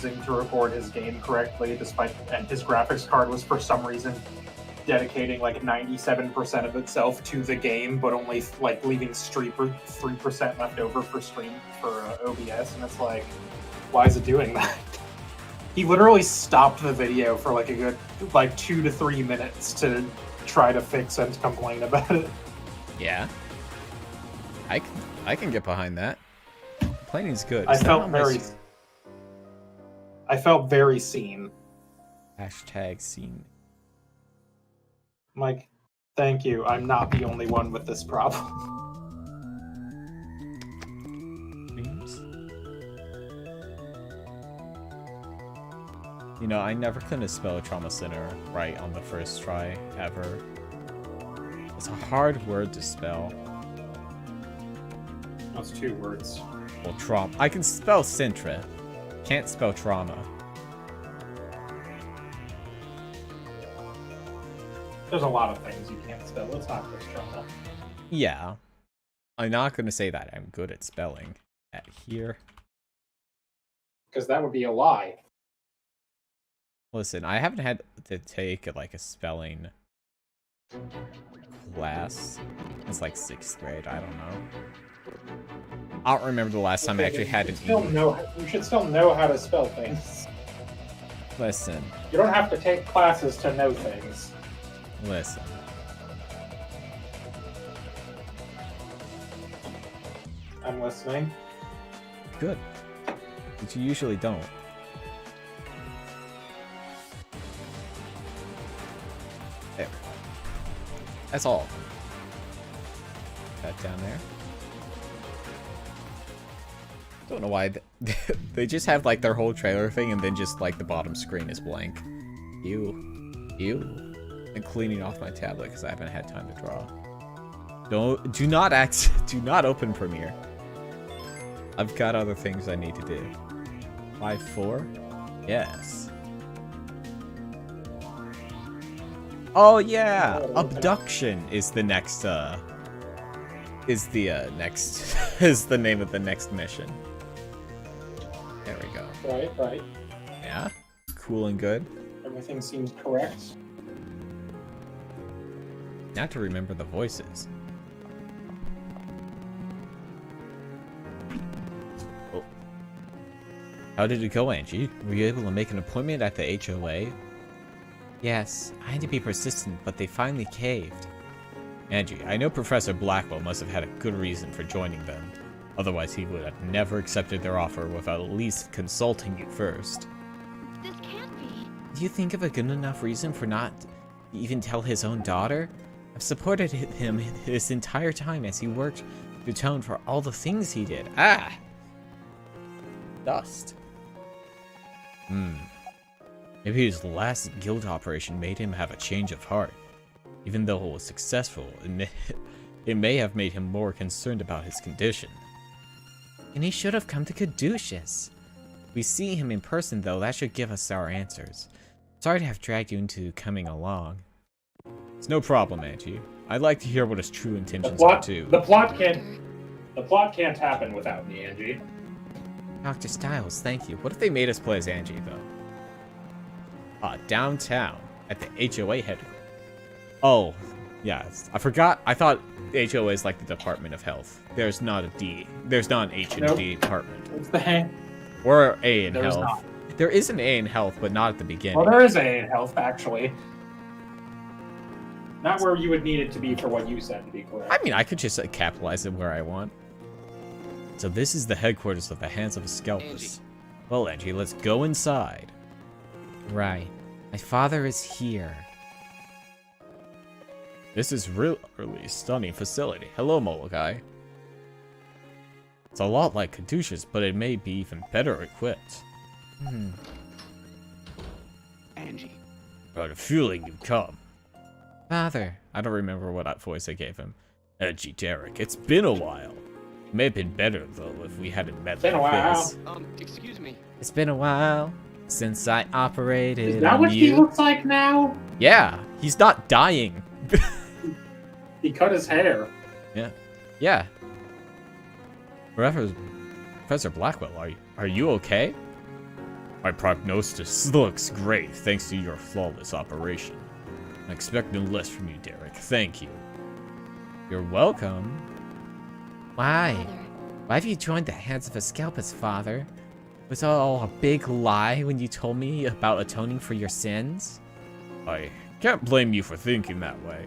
using to record his game correctly, and his graphics card was for some reason dedicating like 97% of itself to the game, but only like leaving 3% left over for OBS, and it's like, why is it doing that? He literally stopped the video for like a good 2 to 3 minutes to try to fix and complain about it. Yeah, I can get behind that. Complaining good. I felt very seen. Hashtag seen. Like, thank you. I'm not the only one with this problem. You know, I never could spell trauma center right on the first try ever. It's a hard word to spell. That's 2 words. Well, trauma. I can spell Sintra. Can't spell trauma. There's a lot of things you can't spell. It's not just trauma. Yeah. I'm not going to say that I'm good at spelling at here. Because that would be a lie. Listen, I haven't had to take like a spelling class. It's like 6th grade. I don't know. I don't remember the last time I actually had an English. You should still know how to spell things. Listen. You don't have to take classes to know things. Listen. I'm listening. Good. But you usually don't. There. That's all. That down there. Don't know why they just have like their whole trailer thing and then just like the bottom screen is blank. Ew. Ew. I'm cleaning off my tablet because I haven't had time to draw. Do not open Premiere. I've got other things I need to do. 5-4? Yes. Oh yeah! Abduction is the next is the name of the next mission. There we go. Right. Yeah. Cool and good. Everything seems correct. Not to remember the voices. Oh. How did it go, Angie? Were you able to make an appointment at the HOA? Yes, I had to be persistent, but they finally caved. Angie, I know Professor Blackwell must have had a good reason for joining them. Otherwise, he would have never accepted their offer without at least consulting you first. This can't be. Do you think of a good enough reason for not even tell his own daughter? I've supported him this entire time as he worked to atone for all the things he did. Ah! Dust. Maybe his last guild operation made him have a change of heart. Even though it was successful, it may have made him more concerned about his condition. And he should have come to Caduceus. If we see him in person, though, that should give us our answers. Sorry to have dragged you into coming along. It's no problem, Angie. I'd like to hear what his true intentions are, too. The plot can't happen without me, Angie. Dr. Styles, thank you. What if they made us play as Angie, though? Downtown, at the HOA headquarters. Oh, yeah, I forgot. I thought the HOA is like the Department of Health. There's not a D. There's not an H in D department. It's the hang. Or A in There's Health. not. There is an A in Health, but not at the beginning. Well, there is A in Health, actually. Not where you would need it to be for what you said, to be correct. I mean, I could just capitalize it where I want. So this is the headquarters of the Hands of a Scalpus. Well, Angie, let's go inside. Right. My father is here. This is really stunning facility. Hello, Molokai. It's a lot like Caduceus, but it may be even better equipped. Angie. I had a feeling you'd come. Father. I don't remember what voice I gave him. Angie, Derek, it's been a while. It may have been better, though, if we hadn't met Been a while. this. Excuse me. It's been a while since I operated Is that on what you. he looks like now? Yeah, he's not dying. He cut his hair. Yeah. Professor Blackwell, are you okay? My prognosis looks great thanks to your flawless operation. I'm expecting less from you, Derek. Thank you. You're welcome. Why? Father, Why have you joined the hands of a scalpist, Father? Was it all a big lie when you told me about atoning for your sins? I can't blame you for thinking that way.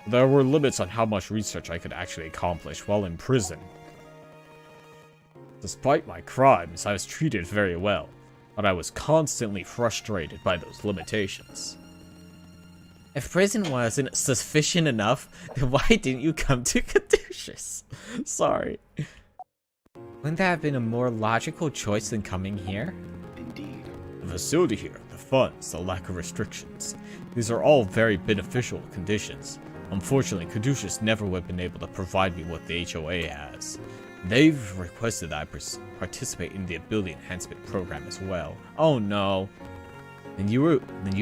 There were limits on how much research I could actually accomplish while in prison. Despite my crimes, I was treated very well, but I was constantly frustrated by those limitations. If prison wasn't sufficient enough, then why didn't you come to Caduceus? Sorry. Wouldn't that have been a more logical choice than coming here? Indeed. The facility here, the funds, the lack of restrictions. These are all very beneficial conditions. Unfortunately, Caduceus never would have been able to provide me what the HOA has. They've requested that I participate in the ability enhancement program as well. Oh no. Then you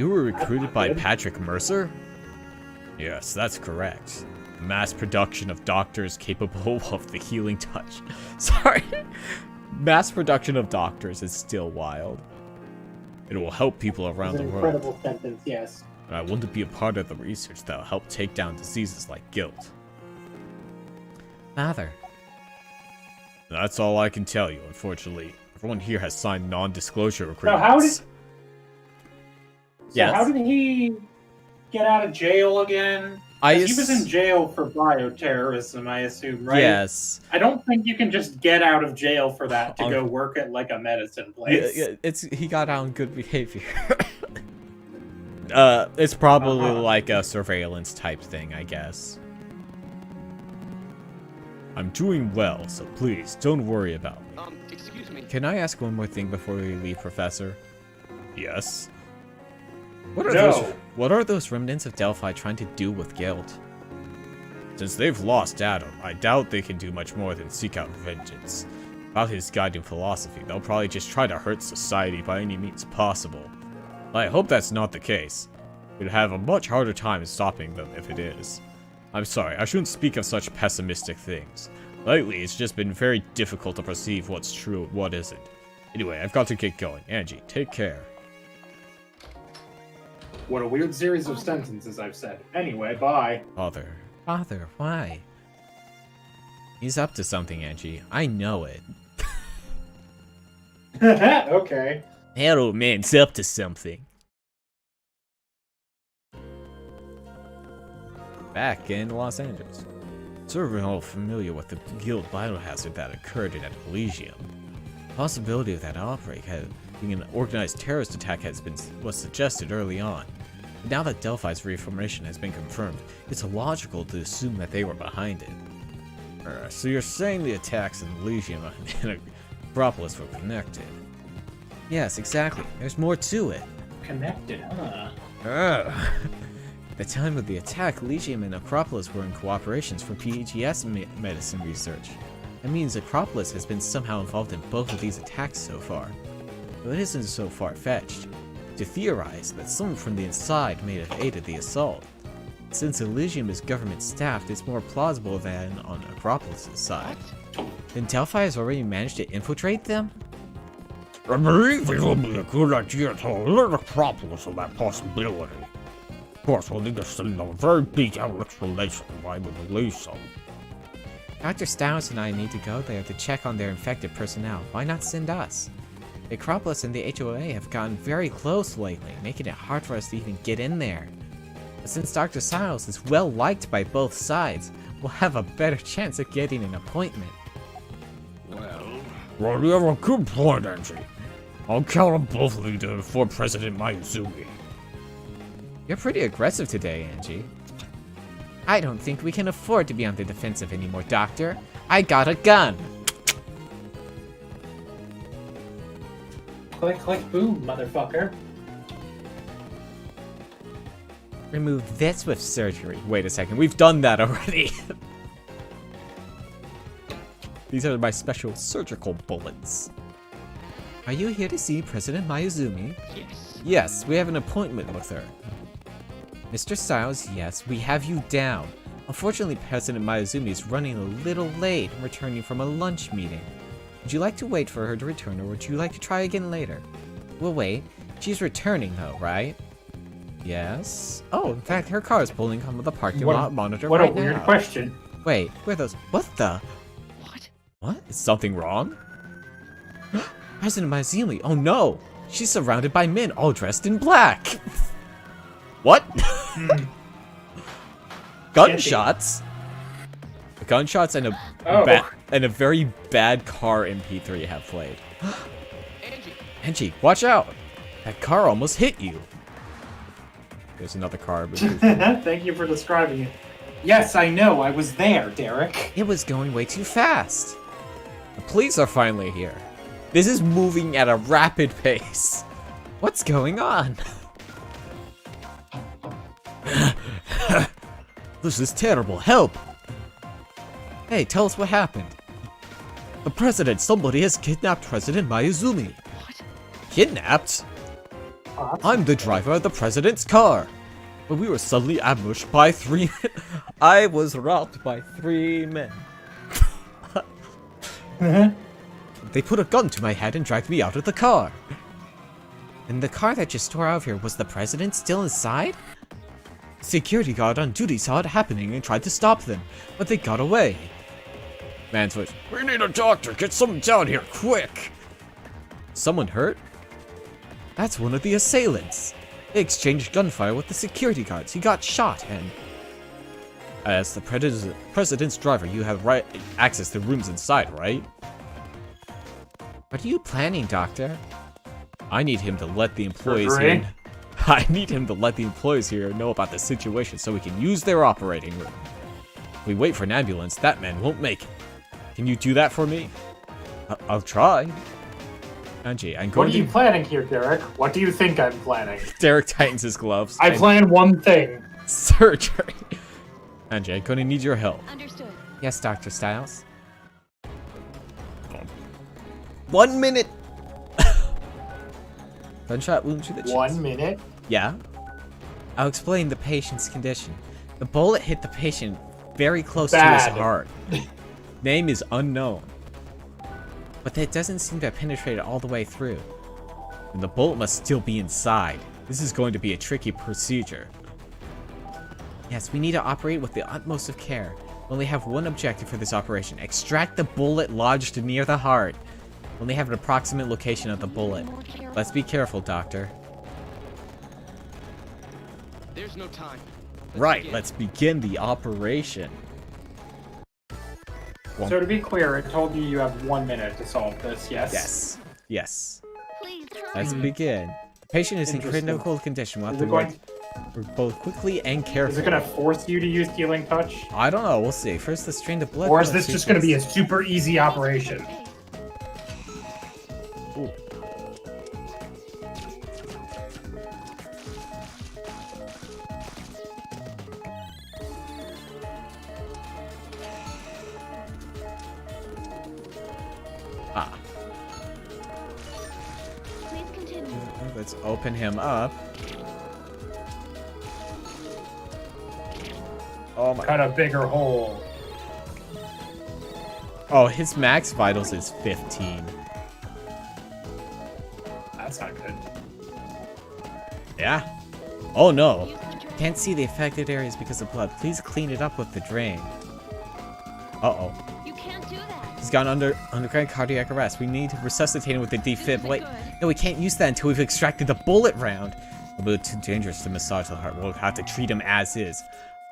were recruited by Patrick Mercer? Yes, that's correct. Mass production of doctors capable of the healing touch. Sorry. Mass production of doctors is still wild. It will help people around the world. Incredible sentence, yes. And I want to be a part of the research that will help take down diseases like guilt. Father. That's all I can tell you, unfortunately. Everyone here has signed non-disclosure agreements. So how did he get out of jail again? He was in jail for bioterrorism, I assume, right? Yes. I don't think you can just get out of jail for that to go work at like a medicine place. Yeah, he got out on good behavior. It's probably like a surveillance type thing, I guess. I'm doing well, so please don't worry about me. Excuse me. Can I ask one more thing before we leave, Professor? Yes. What are those remnants of Delphi trying to do with guilt? Since they've lost Adam, I doubt they can do much more than seek out vengeance. About his guiding philosophy, they'll probably just try to hurt society by any means possible. I hope that's not the case. We'd have a much harder time stopping them if it is. I'm sorry, I shouldn't speak of such pessimistic things. Lately, it's just been very difficult to perceive what's true and what isn't. Anyway, I've got to get going. Angie, take care. What a weird series of sentences I've said. Anyway, bye. Father, why? He's up to something, Angie. I know it. Okay. That old man's up to something. Back in Los Angeles. Sir, we're all familiar with the guild biohazard that occurred in Elysium. The possibility of that outbreak being an organized terrorist attack was suggested early on. But now that Delphi's reformation has been confirmed, it's logical to assume that they were behind it. So you're saying the attacks in Elysium and Acropolis were connected? Yes, exactly. There's more to it. Connected, huh? At the time of the attack, Elysium and Acropolis were in cooperations for PGS medicine research. That means Acropolis has been somehow involved in both of these attacks so far. Though it isn't so far-fetched to theorize that someone from the inside may have aided the assault. Since Elysium is government-staffed, it's more plausible than on Acropolis' side. Then Delphi has already managed to infiltrate them? I believe it will be a good idea to alert Acropolis of that possibility. Of course, we'll need to send a very detailed explanation why we release some. Dr. Stiles and I need to go there to check on their infected personnel. Why not send us? The Acropolis and the HOA have gotten very close lately, making it hard for us to even get in there. But since Dr. Stiles is well liked by both sides, we'll have a better chance of getting an appointment. Well, you have a good point, Angie. I'll count on both of you to inform President Mayuzumi. You're pretty aggressive today, Angie. I don't think we can afford to be on the defensive anymore, Doctor. I got a gun! Click, click, boom, motherfucker. Remove this with surgery. Wait a second, we've done that already. These are my special surgical bullets. Are you here to see President Mayuzumi? Yes. Yes, we have an appointment with her. Mr. Stiles, yes, we have you down. Unfortunately, President Mayuzumi is running a little late, returning from a lunch meeting. Would you like to wait for her to return, or would you like to try again later? We'll wait. She's returning, though, right? Yes. Oh, in fact, her car is pulling onto the parking lot monitor What right a weird now. question. Wait, where are those? What the? What? What? Is something wrong? President Mazili. Oh no! She's surrounded by men, all dressed in black. What? Gunshots. Gunshots and a very bad car MP3 have played. Angie, watch out! That car almost hit you. There's another car. Thank you for describing it. Yes, I know. I was there, Derek. It was going way too fast. The police are finally here. This is moving at a rapid pace. What's going on? This is terrible. Help! Hey, tell us what happened. The president. Somebody has kidnapped President Mayuzumi. What? Kidnapped? I'm the driver of the president's car. But we were suddenly ambushed by 3 men. I was robbed by 3 men. They put a gun to my head and dragged me out of the car. And the car that just tore out of here, was the president still inside? Security guard on duty saw it happening and tried to stop them, but they got away. Man's voice. We need a doctor. Get someone down here, quick. Someone hurt? That's one of the assailants. They exchanged gunfire with the security guards. He got shot and... As the president's driver, you have access to rooms inside, right? What are you planning, Doctor? I need him to let the employees in. I need him to let the employees here know about the situation so we can use their operating room. If we wait for an ambulance, that man won't make it. Can you do that for me? I'll try. Angie, I'm going What are you planning here, Derek? What do you think I'm planning? Derek tightens his gloves. I plan one thing. Surgery. Angie, I'm going to need your help. Understood. Yes, Dr. Styles. 1 minute. Gunshot wound to the chest. 1 minute? Yeah. I'll explain the patient's condition. The bullet hit the patient very close to his heart. Name is unknown. But it doesn't seem to have penetrated all the way through. And the bullet must still be inside. This is going to be a tricky procedure. Yes, we need to operate with the utmost of care. We only have one objective for this operation. Extract the bullet lodged near the heart. We only have an approximate location of the bullet. Let's be careful, Doctor. There's no time. Let's begin the operation. So to be clear, it told you have 1 minute to solve this, yes? Yes. Yes. Please hurry. Let's begin. The patient is in Interesting. critical condition. We'll have Is to it going- work both quickly and carefully. Is it going to force you to use healing touch? I don't know. We'll see. First, let's drain the blood. Or is this just going to be a super easy operation? Hey, Ooh. Ah. please continue. Let's open him up. Oh my. Cut a bigger hole. Oh, his max vitals is 15. That's not good. Yeah. Oh no. Use the drain. Can't see the affected areas because of blood. Please clean it up with the drain. Uh-oh. You can't do that. He's gone underground cardiac arrest. We need to resuscitate him with the defibrillate. good. No, we can't use that until we've extracted the bullet round. A bit too dangerous to massage the heart. We'll have to treat him as is.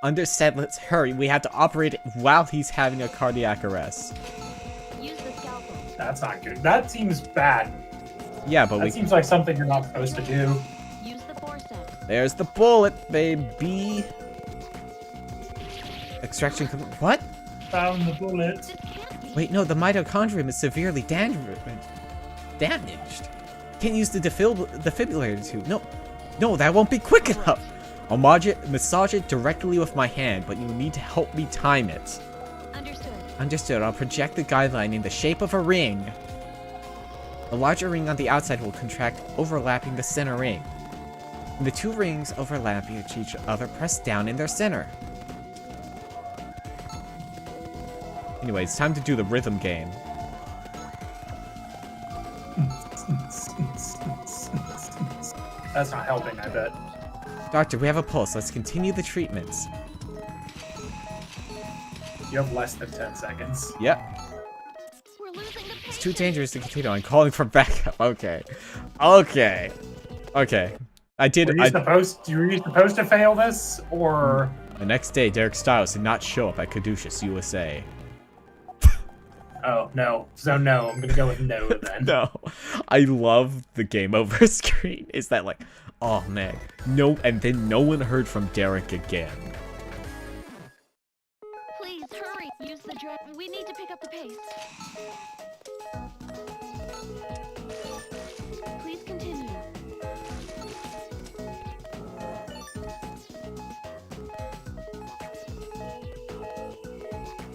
Understood, let's hurry. We have to operate while he's having a cardiac arrest. Use the scalpel. That's not good. That seems bad. Yeah, but That seems like something you're not supposed to do. Use the forceps. there's the bullet, baby. Extraction. What? Found the bullet. This can't be. Wait, no, the mitochondrium is severely damaged. Can't use the defibrillator tube. No, that won't be quick enough. I'll massage it directly with my hand, but you need to help me time it. Understood. Understood. I'll project the guideline in the shape of a ring. The larger ring on the outside will contract, overlapping the center ring. When the 2 rings overlap each other, press down in their center. Anyway, it's time to do the rhythm game. That's not helping, I bet. Doctor, we have a pulse. Let's continue the treatments. You have less than 10 seconds. Yep. We're losing the It's too dangerous to continue on calling for backup. Okay. Okay. Okay. I did. Were you supposed to fail this, or? The next day, Derek Styles did not show up at Caduceus, USA. Oh, no. So no, I'm gonna go with no then. No. I love the game over screen. Is that like, oh man. No, and then no one heard from Derek again. Please hurry. Use the drug. We need to pick up the pace. Please continue.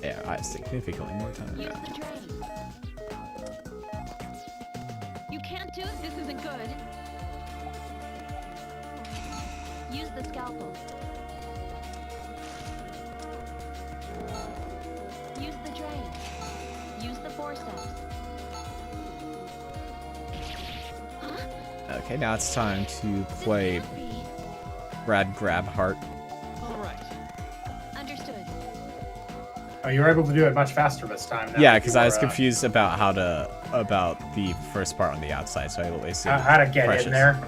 Yeah, I have significantly more time Use now. the drain. You can't do it. This isn't good. Use the scalpel. Use the drain. Use the forceps. Huh? Okay, now it's time to This play can't be. Brad Grab Heart. All right. Understood. Oh, you were able to do it much faster this time. Now Yeah, that because you I was were, confused about about the first part on the outside, so I wasted how to get Precious. in there.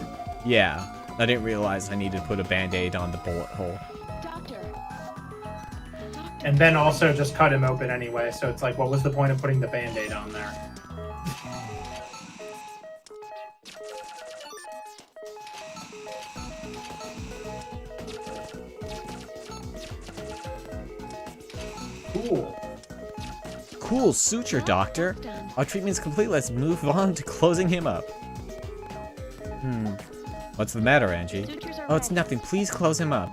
Yeah, I didn't realize I needed to put a band-aid on the bullet hole. Doctor. And then also just cut him open anyway, so it's like, what was the point of putting the band-aid on there? Cool. Cool suture, Doctor. Done. Our treatment's complete. Let's move on to closing him up. What's the matter, Angie? Sutures are Oh, it's ready. nothing. Please close him up.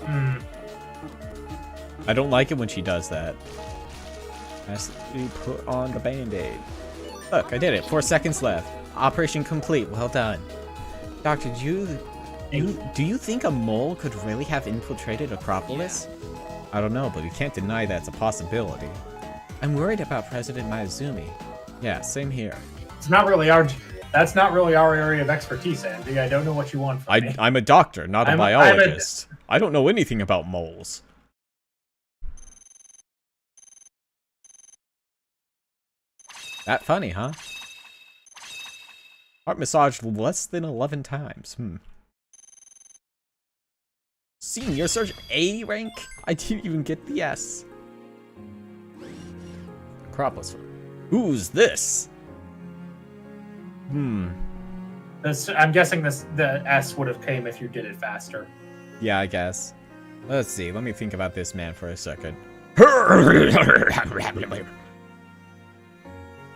Hmm. I don't like it when she does that. Has to put on the band-aid. Look, I did it. 4 seconds left. Operation complete. Well done. Doctor, do you think a mole could really have infiltrated Acropolis? I don't know, but we can't deny that's a possibility. I'm worried about President Mayuzumi. Yeah, same here. It's not really our. That's not really our area of expertise, Andy. I don't know what you want from me. I'm a doctor, not a I'm a- biologist. I don't know anything about moles. That funny, huh? Heart massaged less than 11 times. Senior Surgeon A rank? I didn't even get the S. Acropolis. Who's this? I'm guessing the S would have came if you did it faster. Yeah, I guess. Let's see. Let me think about this man for a second.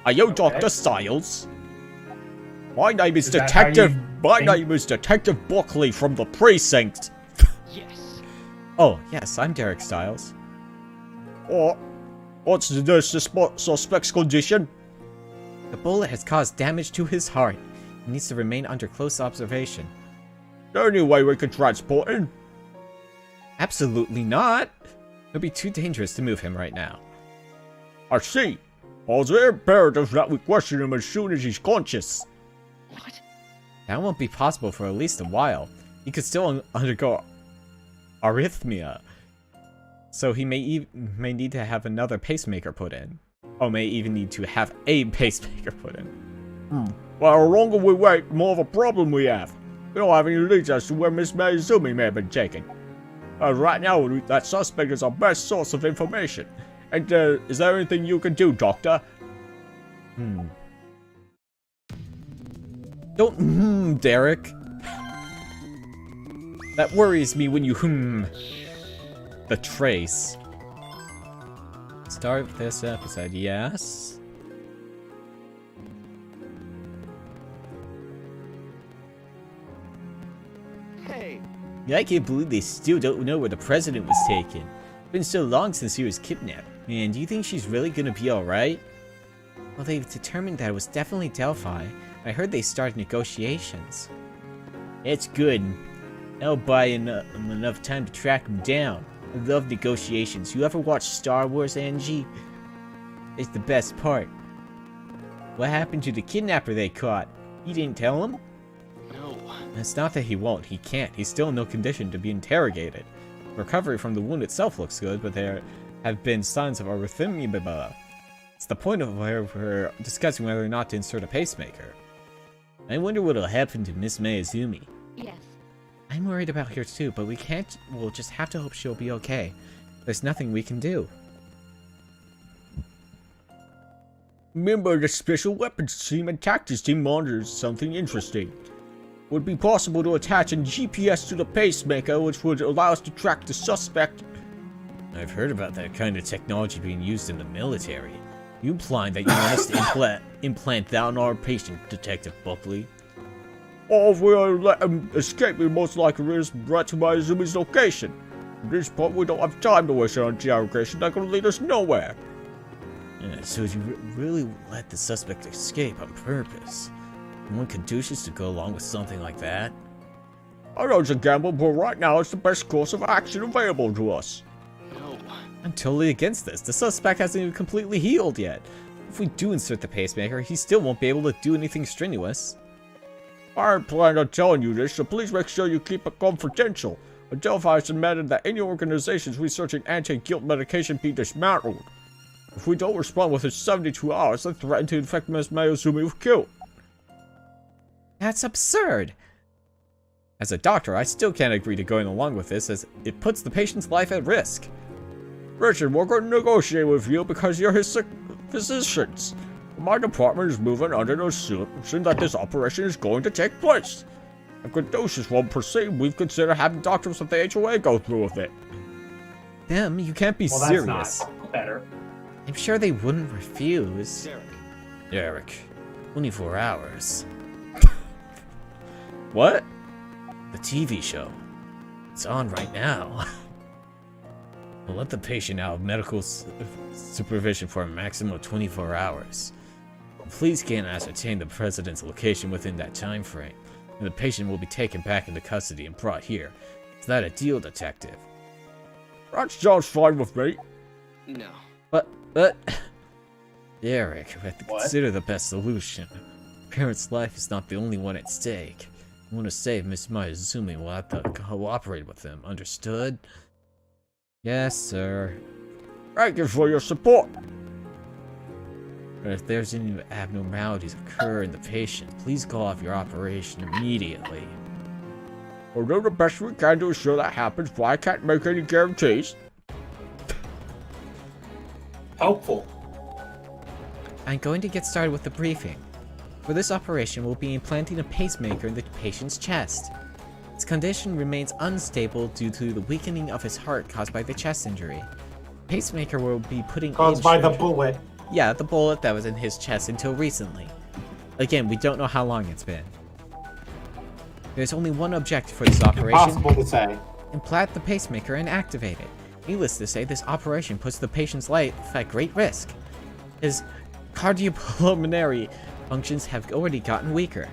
Are you Dr. Styles? My name is Is that how Detective. you My think? name is Detective Buckley from the precinct. Yes. Oh, yes, I'm Derek Styles. What's the suspect's condition? The bullet has caused damage to his heart. He needs to remain under close observation. Any way we can transport him? Absolutely not. It would be too dangerous to move him right now. I see. It's imperative that we question him as soon as he's conscious. What? That won't be possible for at least a while. He could still undergo arrhythmia. So he may need to have another pacemaker put in. Or may even need to have a pacemaker put in. Well, the longer we wait, the more of a problem we have. We don't have any leads as to where Miss Mayuzumi may have been taken. Right now, that suspect is our best source of information. And is there anything you can do, Doctor? Don't Derek. That worries me when you the trace. Start this episode, yes? Hey. I can't believe they still don't know where the president was taken. It's been so long since he was kidnapped. Man, do you think she's really gonna be alright? Well, they've determined that it was definitely Delphi. I heard they started negotiations. It's good. That'll buy enough time to track him down. I love negotiations. You ever watch Star Wars, Angie? It's the best part. What happened to the kidnapper they caught? He didn't tell him? No. It's not that he won't, he can't. He's still in no condition to be interrogated. Recovery from the wound itself looks good, but there have been signs of arrhythmia. It's the point of where we're discussing whether or not to insert a pacemaker. I wonder what'll happen to Miss Mayazumi. Yes. I'm worried about her too, but we'll just have to hope she'll be okay. There's nothing we can do. Member of the Special Weapons Team and Tactics Team monitors something interesting. Would be possible to attach a GPS to the pacemaker, which would allow us to track the suspect. I've heard about that kind of technology being used in the military. You implying that you want us to implant that on our patient, Detective Buckley? Or if we let him escape, we most likely risk right to Mayazumi's location. At this point, we don't have time to waste on interrogation that could lead us nowhere. Yeah, so you really let the suspect escape on purpose? One conducive to go along with something like that? I know it's a gamble, but right now it's the best course of action available to us. No. I'm totally against this. The suspect hasn't even completely healed yet. If we do insert the pacemaker, he still won't be able to do anything strenuous. I aren't planning on telling you this, so please make sure you keep it confidential. Adelphi has demanded that any organizations researching anti-guilt medication be dismantled. If we don't respond within 72 hours, they threaten to infect Ms. Mayazumi with guilt. That's absurd! As a doctor, I still can't agree to going along with this, as it puts the patient's life at risk. Richard, we're going to negotiate with you because you're his physicians. My department is moving under the assumption that this operation is going to take place. If Caduceus won't proceed, we've considered having doctors of the HOA go through with it. Them, you can't be Well, serious. that's not better. I'm sure they wouldn't refuse. Derek. Derek, 24 hours. What? The TV show. It's on right now. We'll let the patient out of medical supervision for a maximum of 24 hours. Please can't ascertain the president's location within that time frame, and the patient will be taken back into custody and brought here. Is that a deal, detective? That sounds fine with me. No. But... Derek, we have to What? consider the best solution. A parent's life is not the only one at stake. I want to save Miss Mayazumi, we'll have to cooperate with them. Understood? Yes, sir. Thank you for your support. But if there's any abnormalities occur in the patient, please call off your operation immediately. We'll do the best we can to ensure that happens, but I can't make any guarantees. Helpful. I'm going to get started with the briefing. For this operation, we'll be implanting a pacemaker in the patient's chest. His condition remains unstable due to the weakening of his heart caused by the chest injury. The pacemaker will be putting Caused by the bullet. Yeah, the bullet that was in his chest until recently. Again, we don't know how long it's been. There's only one objective for this operation. Impossible to say. Implant the pacemaker and activate it. Needless to say, this operation puts the patient's life at great risk. His cardiopulmonary functions have already gotten weaker.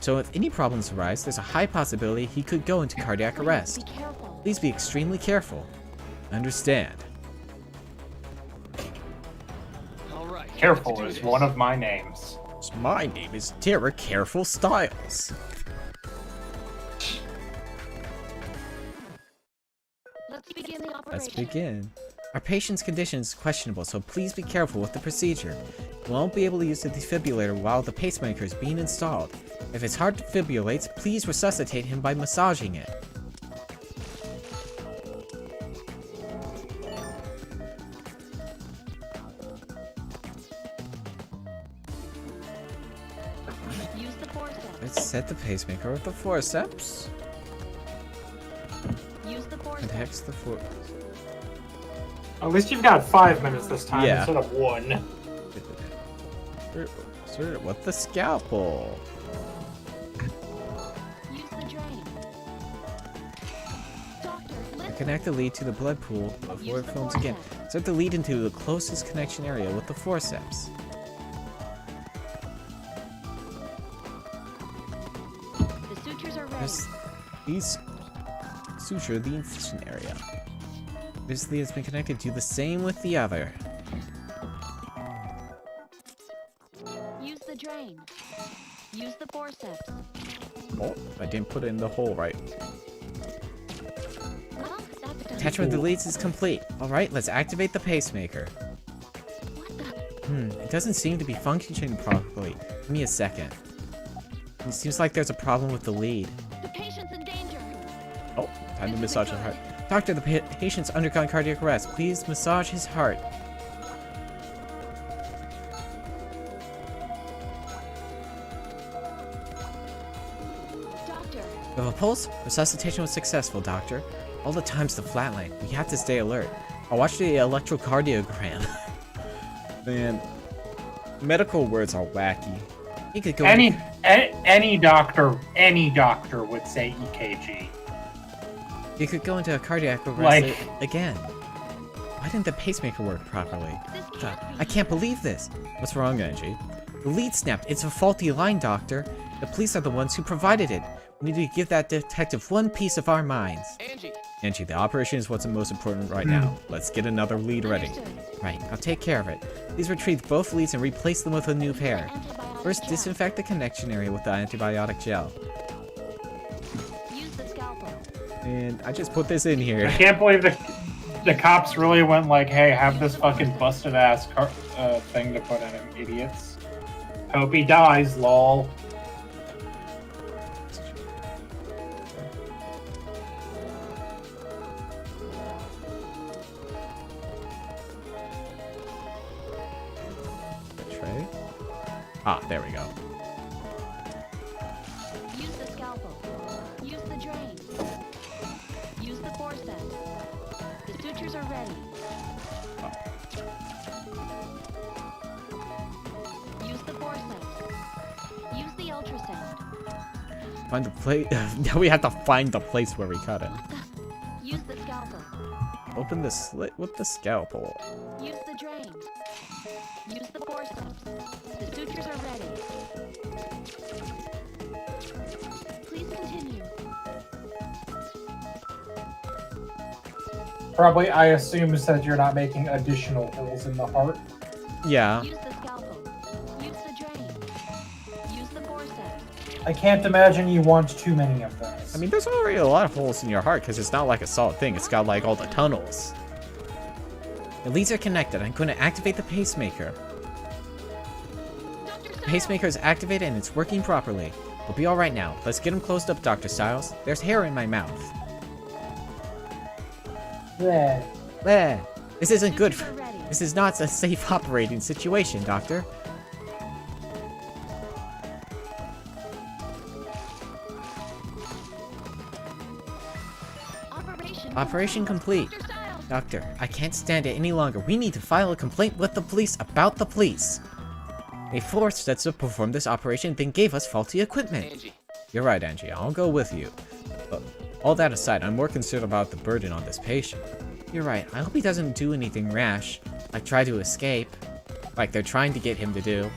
So if any problems arise, there's a high possibility he could go into cardiac arrest. Be careful. Please be extremely careful. Understand. All right. Careful let's do is this. one of my names. My name is Derek Careful Styles. Let's begin the operation. Let's begin. Our patient's condition is questionable, so please be careful with the procedure. You won't be able to use the defibrillator while the pacemaker is being installed. If his heart defibrillates, please resuscitate him by massaging it. Use the forceps. Let's set the pacemaker with the forceps. Use the forceps. Connects the At least you've got 5 minutes this time Yeah. instead of 1. With the scalpel. Use the drain. Doctor, listen. Connect the lead to the blood pool before it films again. Insert the lead into the closest connection area with the forceps. The sutures are ready. These suture the incision area. This lead has been connected to the same with the other. Use the the drain. Use the forceps. Oh, I didn't put it in the hole right. Well, that's done. Attachment with the leads is complete. Alright, let's activate the pacemaker. What the? It doesn't seem to be functioning properly. Give me a second. It seems like there's a problem with the lead. The patient's in danger. Oh, time to massage his heart. Doctor, the patient's undergone cardiac arrest. Please massage his heart. Doctor, You have a pulse? Resuscitation was successful, Doctor. All the time's the flatline. We have to stay alert. I'll watch the electrocardiogram. Man, medical words are wacky. You could go Any doctor would say EKG. You could go into a cardiac arrest Like- again. Why didn't the pacemaker work properly? this can't be. I can't believe this. What's wrong, Angie? The lead snapped. It's a faulty line, Doctor. The police are the ones who provided it. We need to give that detective one piece of our minds. Angie! Angie, the operation is what's most important right now. Let's get another lead ready. Understood. Right, I'll take care of it. Please retrieve both leads and replace them with a new pair. Antibiotic First, gel. disinfect the connection area with the antibiotic gel. Use the scalpel. And I just put this in I here. can't believe the cops really went like, hey, have this fucking busted ass thing to put in him, idiots. Hope he dies, lol. Tray. Ah, there we go. Use the scalpel. Use the drain. Use the forceps. The sutures are ready. Use the forceps. Use the ultrasound. Find the place. Now we have to find the place where we cut it. Use the scalpel. Open the slit with the scalpel. Use the drain. Use the forceps. The sutures are ready. Please continue. Probably, I assume, says you're not making additional holes in the heart. Yeah. Use the scalpel. Use the drain. Use the forceps. I can't imagine you want too many of those. I mean, there's already a lot of holes in your heart because it's not like a solid thing. It's got like all the tunnels. The leads are connected. I'm going to activate the pacemaker. Dr. The pacemaker is activated and it's working properly. We'll be alright now. Let's get him closed up, Dr. Styles. There's hair in my mouth. Yeah. This isn't good. Sutures are ready. This is not a safe operating situation, Doctor. Operation complete. Dr. Styles. Doctor, I can't stand it any longer. We need to file a complaint with the police about the police. They forced us to perform this operation, then gave us faulty equipment. Angie! You're right, Angie. I'll go with you. But all that aside, I'm more concerned about the burden on this patient. You're right. I hope he doesn't do anything rash, like try to escape, like they're trying to get him to do.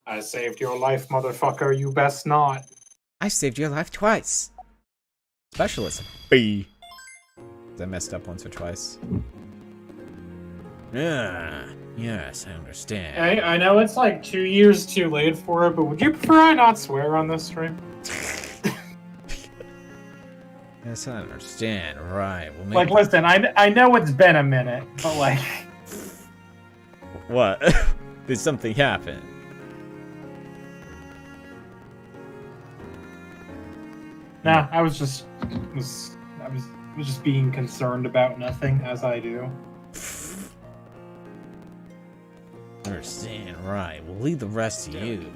I saved your life, motherfucker. You best not. I saved your life twice. Specialist B. I messed up once or twice. Yeah. Yes, I understand. I know it's like 2 years too late for it, but would you prefer I not swear on this stream? Yes, I understand. Right. Well, maybe... Like, listen, I know it's been a minute, but like... What? Did something happen? Nah, I was just being concerned about nothing, as I do. Understand, right. We'll leave the rest to you.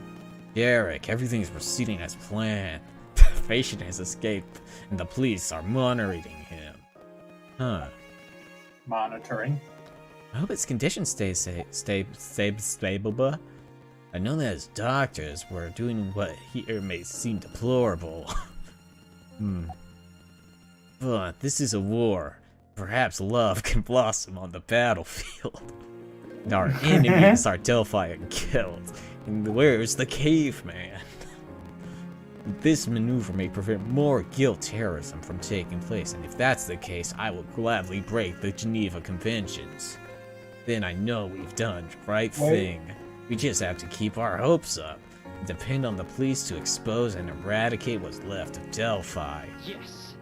Derek, everything is proceeding as planned. The patient has escaped, and the police are monitoring him. Huh. Monitoring. I hope his condition stays stable, but I know that as doctors, we're doing what here may seem deplorable. But this is a war. Perhaps love can blossom on the battlefield. Our enemies are terrified and killed. And where's the caveman? This maneuver may prevent more guild terrorism from taking place, and if that's the case, I will gladly break the Geneva Conventions. Then I know we've done the right thing. We just have to keep our hopes up and depend on the police to expose and eradicate what's left of Delphi. Yes.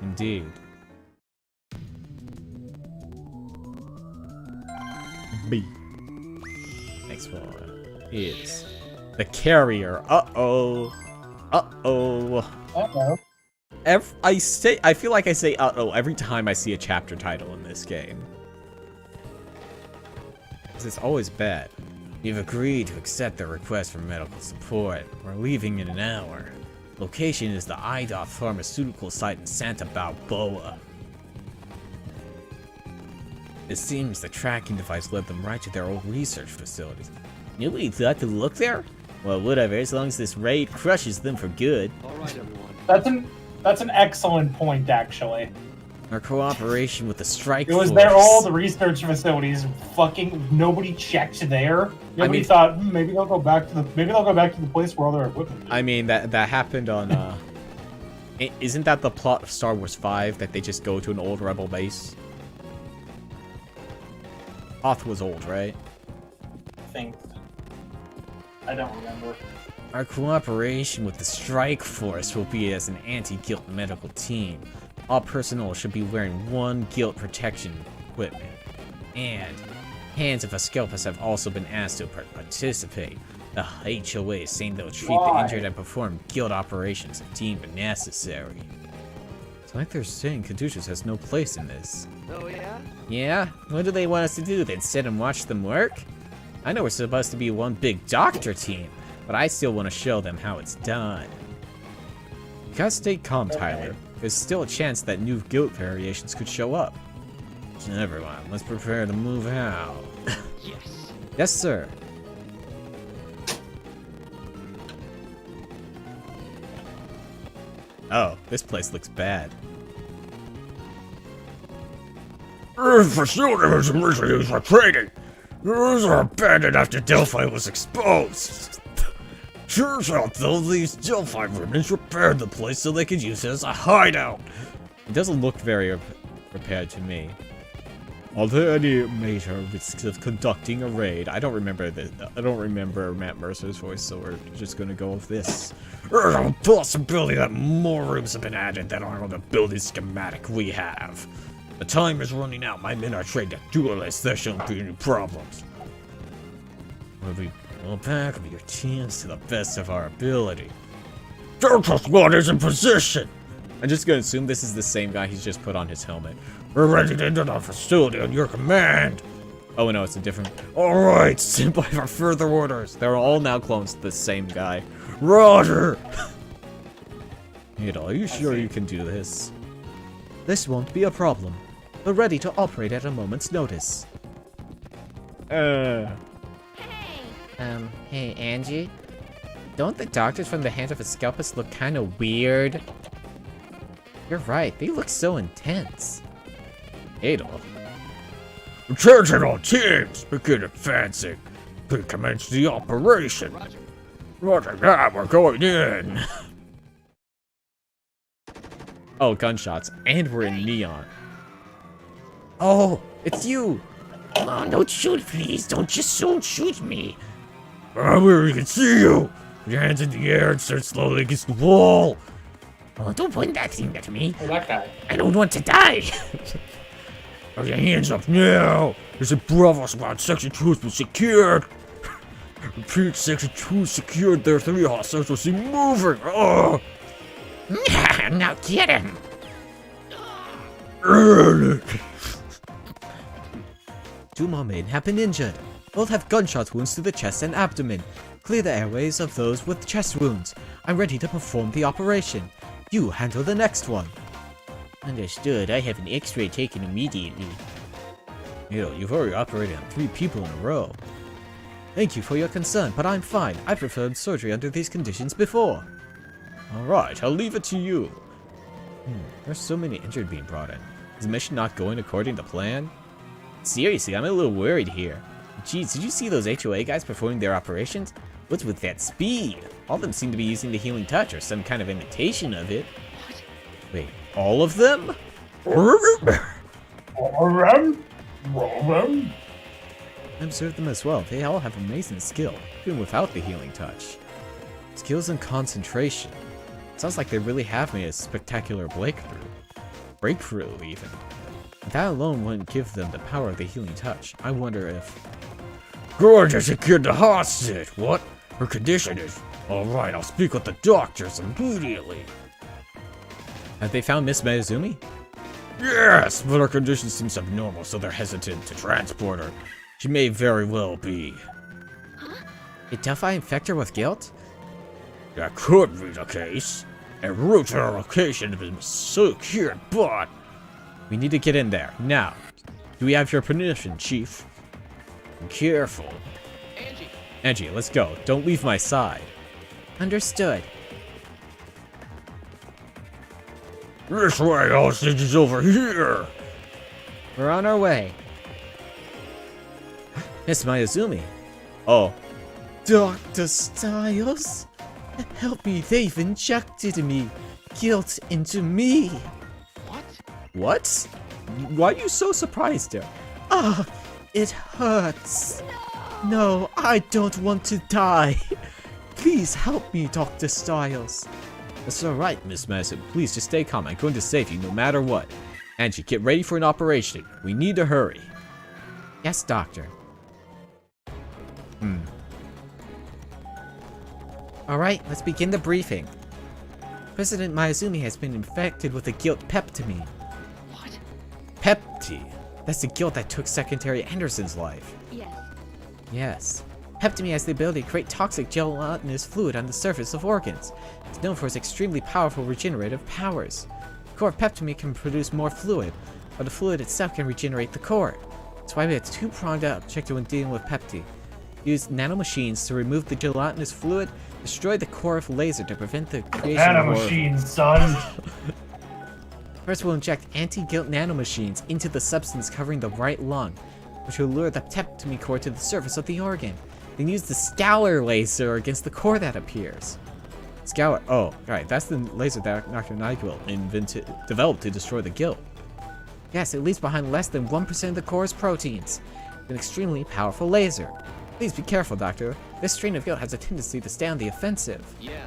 Indeed. B. Next one is the carrier. Uh-oh. Uh-oh. Uh-oh. I feel like I say uh-oh every time I see a chapter title in this game. It's always bad. You've agreed to accept the request for medical support. We're leaving in an hour. Location is the IDOT pharmaceutical site in Santa Balboa. It seems the tracking device led them right to their old research facilities. Nobody thought to look there? Well, whatever, as long as this raid crushes them for good. Alright, everyone. That's an excellent point, actually. Our cooperation with the strike It was force. their old research facilities. Fucking nobody checked there. Nobody thought maybe they'll go back to the place where all their equipment is. I mean that happened on isn't that the plot of Star Wars 5 that they just go to an old rebel base? Hoth was old, right? I don't remember. Our cooperation with the strike force will be as an anti-guilt medical team. All personnel should be wearing one guilt protection equipment. And Hands of Asclepius have also been asked to participate. The HOA is saying they'll treat the injured and perform guild operations if deemed necessary. It's like they're saying Caduceus has no place in this. Oh, yeah? Yeah? What do they want us to do then? Sit and watch them work? I know we're supposed to be one big doctor team, but I still want to show them how it's done. You gotta stay calm, Tyler. There's still a chance that new guild variations could show up. Never mind, let's prepare to move out. Yes. Yes, sir. Oh, this place looks bad. Facilities originally used for trading. Those are abandoned after Delphi was exposed. Turns out, though, these Delphi remnants repaired the place so they could use it as a hideout. It doesn't look very prepared to me. Are there any major risks of conducting a raid? I don't remember Matt Mercer's voice, so we're just gonna go with this. There's a possibility that more rooms have been added that aren't on the building schematic we have. The time is running out. My men are trained to duelists. There shouldn't be any problems. We'll back up your teams to the best of our ability. Delta Squad is in position! I'm just gonna assume this is the same guy he's just put on his helmet. We're ready to enter the facility on your command! Oh no, it's a different... Alright, stand by for further orders. They're all now clones of the same guy. Roger! Are you sure you can do this? This won't be a problem. We're ready to operate at a moment's notice. Hey! Hey, Angie? Don't the doctors from the Hands of Asclepius look kinda weird? You're right, they look so intense. Adolf. Attention all teams! Begin advancing. We commence the operation. Roger. Roger that, we're going in. Oh, gunshots. And we're in neon. Oh, it's you! Come on, don't shoot, please. Don't shoot me. We can see you. Put your hands in the air and start slowly against the wall. Oh, don't point that thing at me. Oh, that guy. I don't want to die. Put your hands up now. There's a Bravo squad. Section 2 has been secured. Repeat, Section 2 is secured. There are 3 hostiles. We'll see moving. Oh. Now get him! Two more men have been injured. Both have gunshot wounds to the chest and abdomen. Clear the airways of those with chest wounds. I'm ready to perform the operation. You handle the next one. Understood. I have an x-ray taken immediately. You've already operated on 3 people in a row. Thank you for your concern, but I'm fine. I've performed surgery under these conditions before. Alright, I'll leave it to you. There's so many injured being brought in. Is the mission not going according to plan? Seriously, I'm a little worried here. Jeez, did you see those HOA guys performing their operations? What's with that speed? All of them seem to be using the healing touch or some kind of imitation of it. Wait, all of them? I observed them as well. They all have amazing skill, even without the healing touch. Skills and concentration. Sounds like they really have made a spectacular breakthrough. Breakthrough, even. That alone wouldn't give them the power of the healing touch. I wonder if... Gorgeous kid the hostage. What? Her condition is... Alright, I'll speak with the doctors immediately. Have they found Miss Mayuzumi? Yes, but her condition seems abnormal, so they're hesitant to transport her. She may very well be. Did Delphi infect her with guilt? That could be the case. En route to her location has been secured, but... We need to get in there, now. Do we have your permission, Chief? Be careful. Angie, let's go. Don't leave my side. Understood. This way, hostage is over here. We're on our way. Miss Mayuzumi. Oh. Dr. Styles? Help me, they've injected me. Guilt into me. What? Why are you so surprised there? Ah, it hurts. No, I don't want to die. Please help me, Dr. Styles. That's alright, Miss Madison. Please just stay calm. I'm going to save you no matter what. Angie, get ready for an operation. We need to hurry. Yes, Doctor. Alright, let's begin the briefing. President Mayuzumi has been infected with the guilt peptime. What? Pepti? That's the guilt that took Secretary Anderson's life. Yes. Yes. Peptime has the ability to create toxic gelatinous fluid on the surface of organs. It's known for its extremely powerful regenerative powers. The core of Peptime can produce more fluid, but the fluid itself can regenerate the core. That's why we have a two-pronged objective when dealing with Pepti. Use nanomachines to remove the gelatinous fluid, destroy the core of laser to prevent the creation of more... Nanomachines, son! First, we'll inject anti-guilt nanomachines into the substance covering the right lung, which will lure the Peptime core to the surface of the organ. Then use the scalar laser against the core that appears. Scalar, oh, right, that's the laser that Dr. Nyquil developed to destroy the guilt. Yes, it leaves behind less than 1% of the core's proteins. An extremely powerful laser. Please be careful, Doctor. This strain of guilt has a tendency to stay on the offensive. Yeah.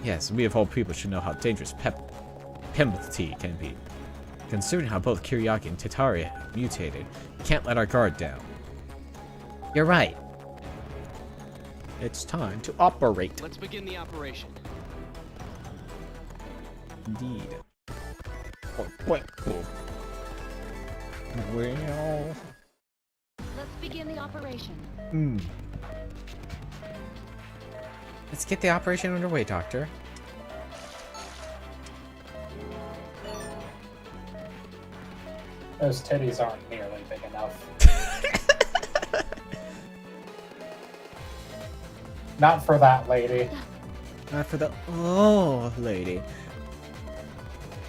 Yes, we of all people should know how dangerous Pepti can be. Considering how both Kiryaki and Titari have mutated, we can't let our guard down. You're right. It's time to operate. Let's begin the operation. Indeed. Well... Let's begin the operation. Let's get the operation underway, Doctor. Those titties aren't nearly big enough. Not for that lady. Not for the... Oh, lady.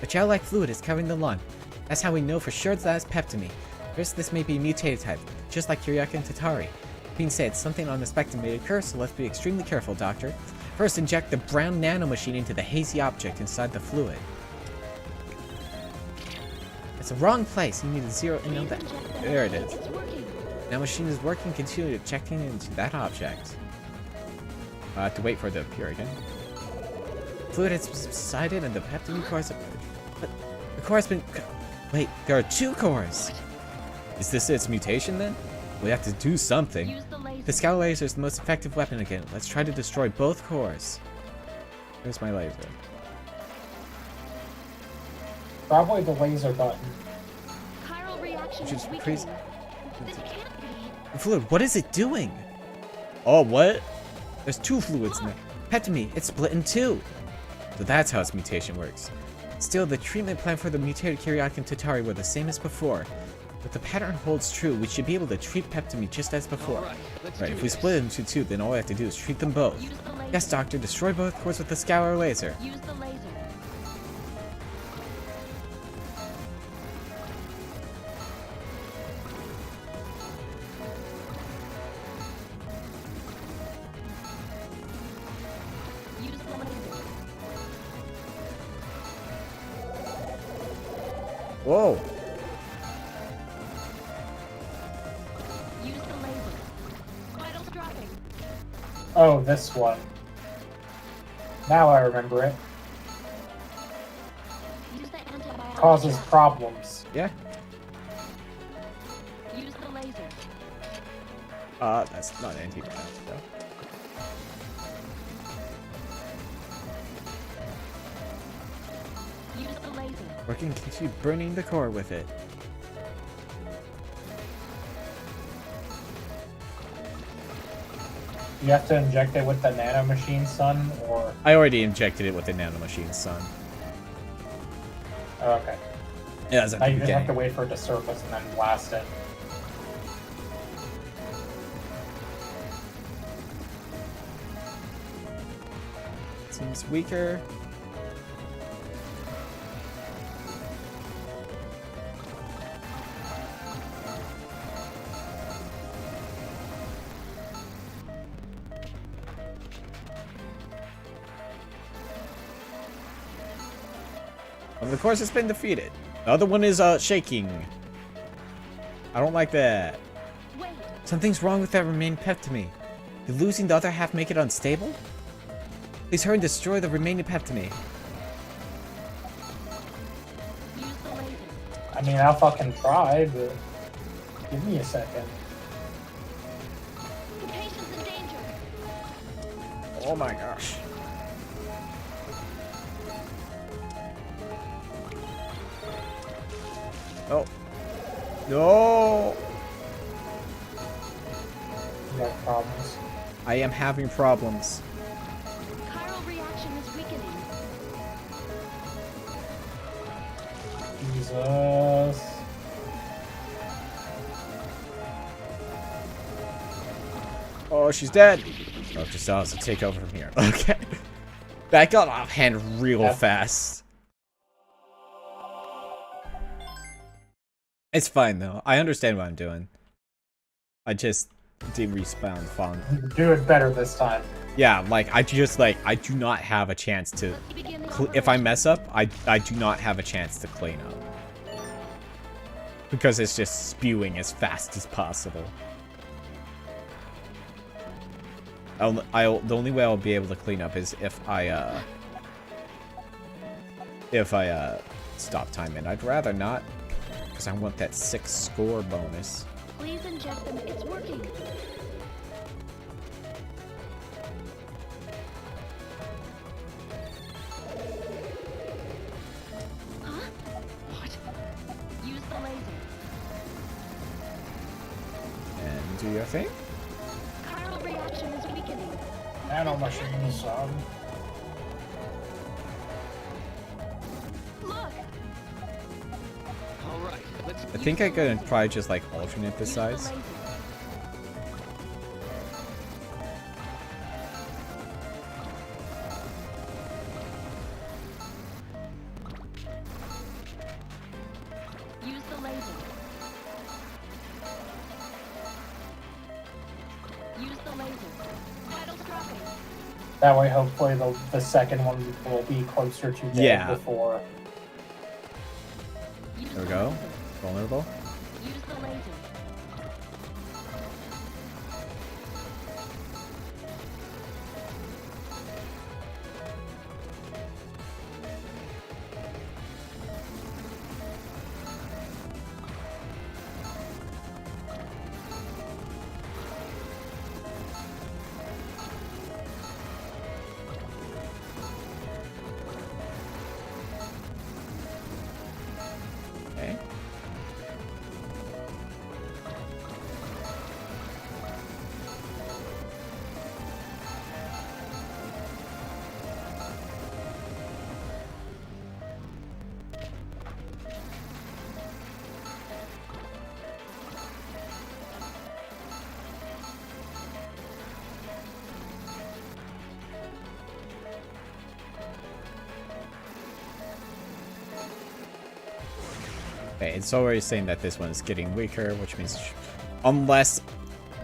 The gel-like fluid is covering the lung. That's how we know for sure that it's Peptime. First, this may be a mutated type, just like Kiryaki and Titari. Being said, something on the spectrum may occur, so let's be extremely careful, Doctor. First, inject the brown nanomachine into the hazy object inside the fluid. It's the wrong place. You need to zero in on that. There it is. It's working. Nanomachine is working. Continue injecting into that object. I have to wait for it to appear again. Fluid has subsided and the Peptime core has... But the core has been... Wait, there are two cores! Is this its mutation then? We have to do something. Use the laser. The scout laser is the most effective weapon again. Let's try to destroy both cores. Where's my laser? Probably the laser button. Chiral reaction Just is weakening. crazy. This can't be. The fluid, what is it doing? Oh, what? There's two fluids now. Peptime, it's split in two. So that's how its mutation works. Still, the treatment plan for the mutated Kiryaki and Titari were the same as before. If the pattern holds true, we should be able to treat Peptime just as before. Right, If we split it into two, then all we have to do is treat them both. Use the laser. Yes, Doctor, destroy both cores with the scalar laser. Use the laser. Whoa. Use the laser. Vitals dropping. Oh, this one. Now I remember it. Use the antibiotic. Causes shot. problems. Yeah. Use the laser. That's not antibiotic though. Use the laser. We can keep burning the core with it. You have to inject it with the nanomachine, son, or... I already injected it with the nanomachine, son. Oh, okay. Yeah, that's at Now the you just have to beginning. wait for it to surface and then blast it. Seems weaker. One of the cores has been defeated. The other one is shaking. I don't like that. Wait. Something's wrong with that remaining pep to me. Did losing the other half make it unstable? Please hurry and destroy the remaining pep to me. Use the laser. I mean, I'll fucking try, but... Give me a second. The patient's in danger. Oh my gosh. Oh. No! You have problems. I am having problems. Chiral reaction is weakening. Jesus. Oh, she's dead. Oh, just has to take over from here. Okay. That got offhand real Yeah. fast. It's fine though. I understand what I'm doing. I just didn't respawn fun. Do it better this time. Yeah, like I do not have a chance to. Let's begin the If I operation. mess up, I do not have a chance to clean up because it's just spewing as fast as possible. The only way I'll be able to clean up is if I stop time, and I'd rather not, because I want that 6 score bonus. Please inject them. It's working. Huh? What? Use the laser. And do your thing. Chiral reaction is weakening. Nanomachine, son. Look. All right, let's. I think I could probably just like alternate the Use size. the laser. Use the laser. Use the laser. Vitals dropping. That way, hopefully, the second one will be closer to dead Yeah. before. Use There we the go. laser. Vulnerable. Use the laser. Okay. Okay, it's already saying that this one is getting weaker, which means unless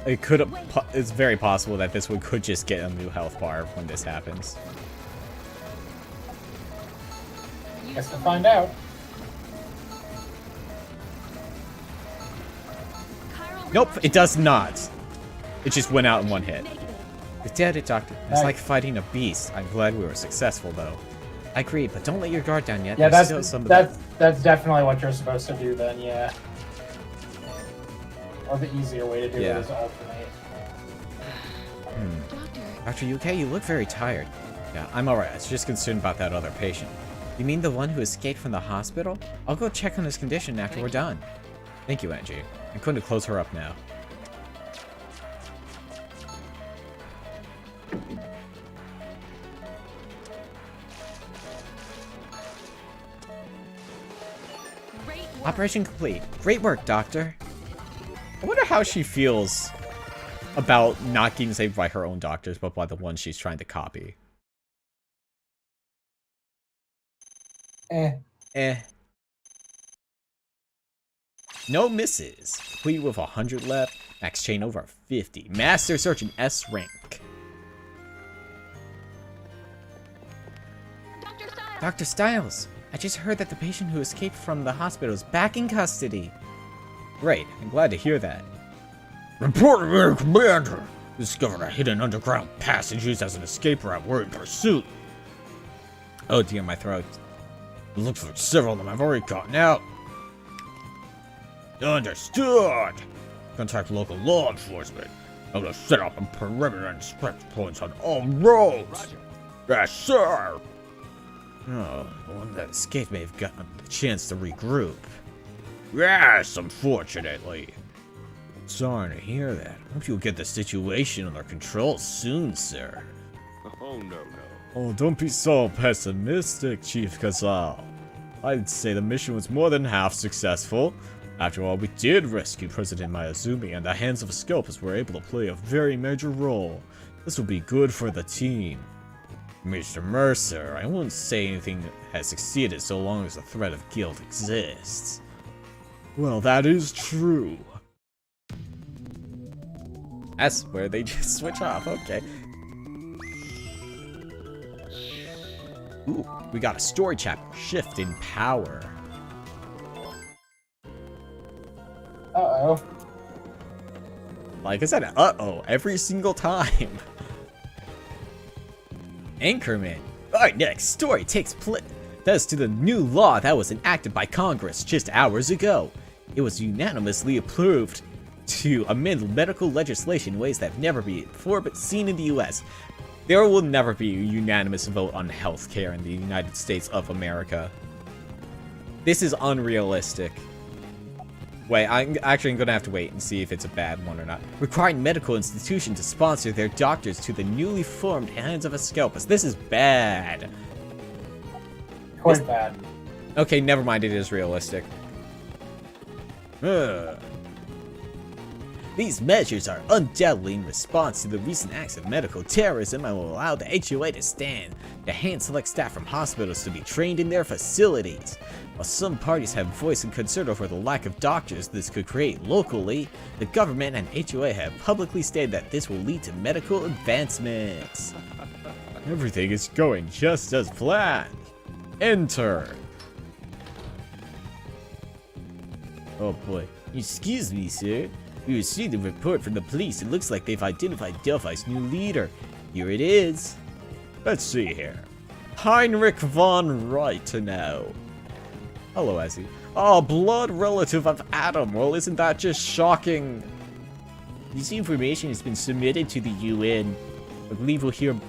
it could, it's very possible that this one could just get a new health bar when this happens. Use Guess the we'll find laser. out. Nope, it does not. It just went out in one hit. Negative. The dead doctor. It's like fighting a beast. I'm glad we were successful, though. I agree, but don't let your guard down yet. Yeah, There's still some of the... that's definitely what you're supposed to do then, yeah. Or the easier way to do Yeah. it is alternate. Doctor, Dr. UK, you look very tired. Yeah, I'm alright. I was just concerned about that other patient. You mean the one who escaped from the hospital? I'll go check on his condition after we're done. Thank you, Angie. I'm going to close her up now. great work. Operation complete. Great work, Doctor. I wonder how she feels about not getting saved by her own doctors, but by the ones she's trying to copy. Eh. No misses. Complete with 100 left. Max chain over 50. Master Surgeon S rank. Dr. Styles. Dr. Styles, I just heard that the patient who escaped from the hospital is back in custody. Great, I'm glad to hear that. Reporting Air Commander. Discovered a hidden underground passage used as an escape route. We're in pursuit. Oh dear, my throat. It looks like several of them have already gotten out. Understood. Contact local law enforcement. I'm gonna set up a perimeter and inspect points on all roads. Yes, sir. Oh, the one that escaped may have gotten the chance to regroup. Yes, unfortunately. Sorry to hear that. Hope you'll get the situation under control soon, sir. Oh, no. Oh, don't be so pessimistic, Chief Kazal. I'd say the mission was more than half successful. After all, we did rescue President Mayazumi, and the Hands of a Scalpers were able to play a very major role. This will be good for the team. Mr. Mercer, I won't say anything has succeeded so long as the threat of guilt exists. Well, that is true. That's where they just switch off, okay. Ooh, we got a story chapter, Shift in Power. Uh-oh. Like I said, uh-oh, every single time. Anchorman. Our next story takes place to the new law that was enacted by Congress just hours ago. It was unanimously approved to amend medical legislation in ways that have never before been seen in the US. There will never be a unanimous vote on healthcare in the United States of America. This is unrealistic. Wait, I'm gonna have to wait and see if it's a bad one or not. Requiring medical institutions to sponsor their doctors to the newly formed Hands of a Scalpers. This is bad. Quite bad. Okay, never mind, it is realistic. These measures are undoubtedly in response to the recent acts of medical terrorism and will allow the HOA to stand to hand-select staff from hospitals to be trained in their facilities. While some parties have voiced concern over the lack of doctors this could create locally, the government and HOA have publicly stated that this will lead to medical advancements. Everything is going just as planned. Enter. Oh boy. Excuse me, sir. We received a report from the police. It looks like they've identified Delphi's new leader. Here it is. Let's see here. Heinrich von Reitenau. Hello, Ezzy. Oh, blood relative of Adam. Well, isn't that just shocking? This information has been submitted to the UN. I believe we'll hear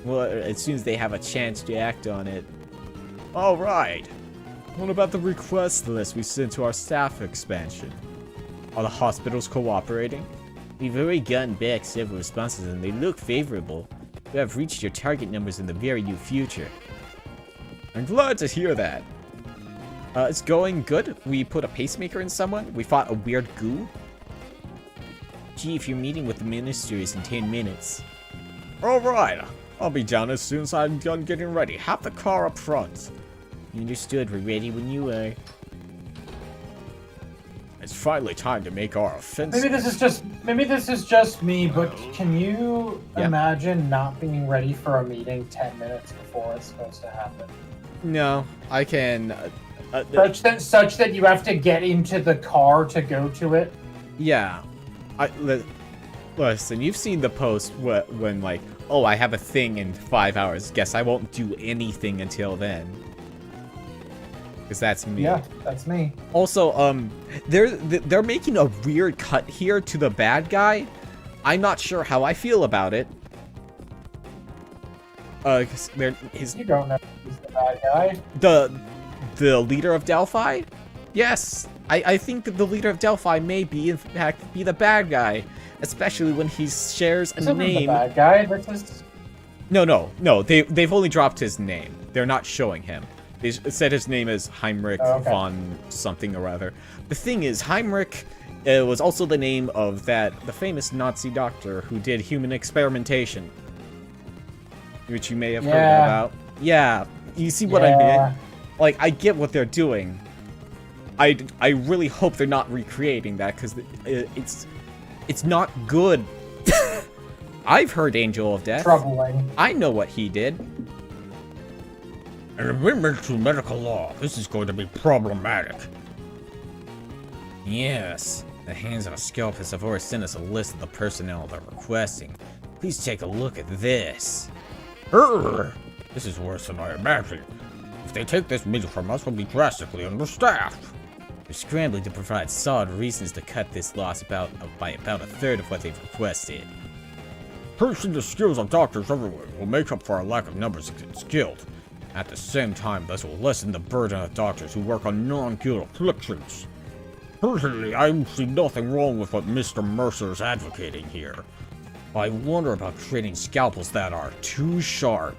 as soon as they have a chance to act on it. Alright. What about the request list we sent to our staff expansion? Are the hospitals cooperating? We've already gotten back several responses and they look favorable. You have reached your target numbers in the very near future. I'm glad to hear that. It's going good. We put a pacemaker in someone. We fought a weird goo. Chief, your meeting with the minister is in 10 minutes. Alright. I'll be down as soon as I'm done getting ready. Have the car up front. Understood. We're ready when you are. It's finally time to make our offense. Maybe this is just me, but can you imagine not being ready for a meeting 10 minutes before it's supposed to happen? No, I can. Such that you have to get into the car to go to it. Yeah, Listen, you've seen the post when like, oh, I have a thing in 5 hours. Guess I won't do anything until then. Because that's me. Yeah, that's me. Also, they're making a weird cut here to the bad guy. I'm not sure how I feel about it. Cause You don't know who's the bad guy. the leader of Delphi? Yes, I think that the leader of Delphi may be in fact be the bad guy, especially when he shares a This isn't the name. bad guy. This is. No. They've only dropped his name. They're not showing him. They said his name is Heinrich von something or other. The thing is, Heinrich was also the name of the famous Nazi doctor who did human experimentation, which you may have heard about. Yeah, you see what I mean? Like, I get what they're doing. I really hope they're not recreating that, because it's not good. I've heard Angel of Death. Troubling. I know what he did. An amendment to medical law. This is going to be problematic. Yes, the hands on a scalpers have already sent us a list of the personnel they're requesting. Please take a look at this. This is worse than I imagined. If they take this meat from us, we'll be drastically understaffed. They're scrambling to provide solid reasons to cut this loss by about a third of what they've requested. Increasing the skills of doctors everywhere will make up for our lack of numbers and skilled. At the same time, this will lessen the burden of doctors who work on non-guild afflictions. Personally, I see nothing wrong with what Mr. Mercer is advocating here. I wonder about creating scalpels that are too sharp.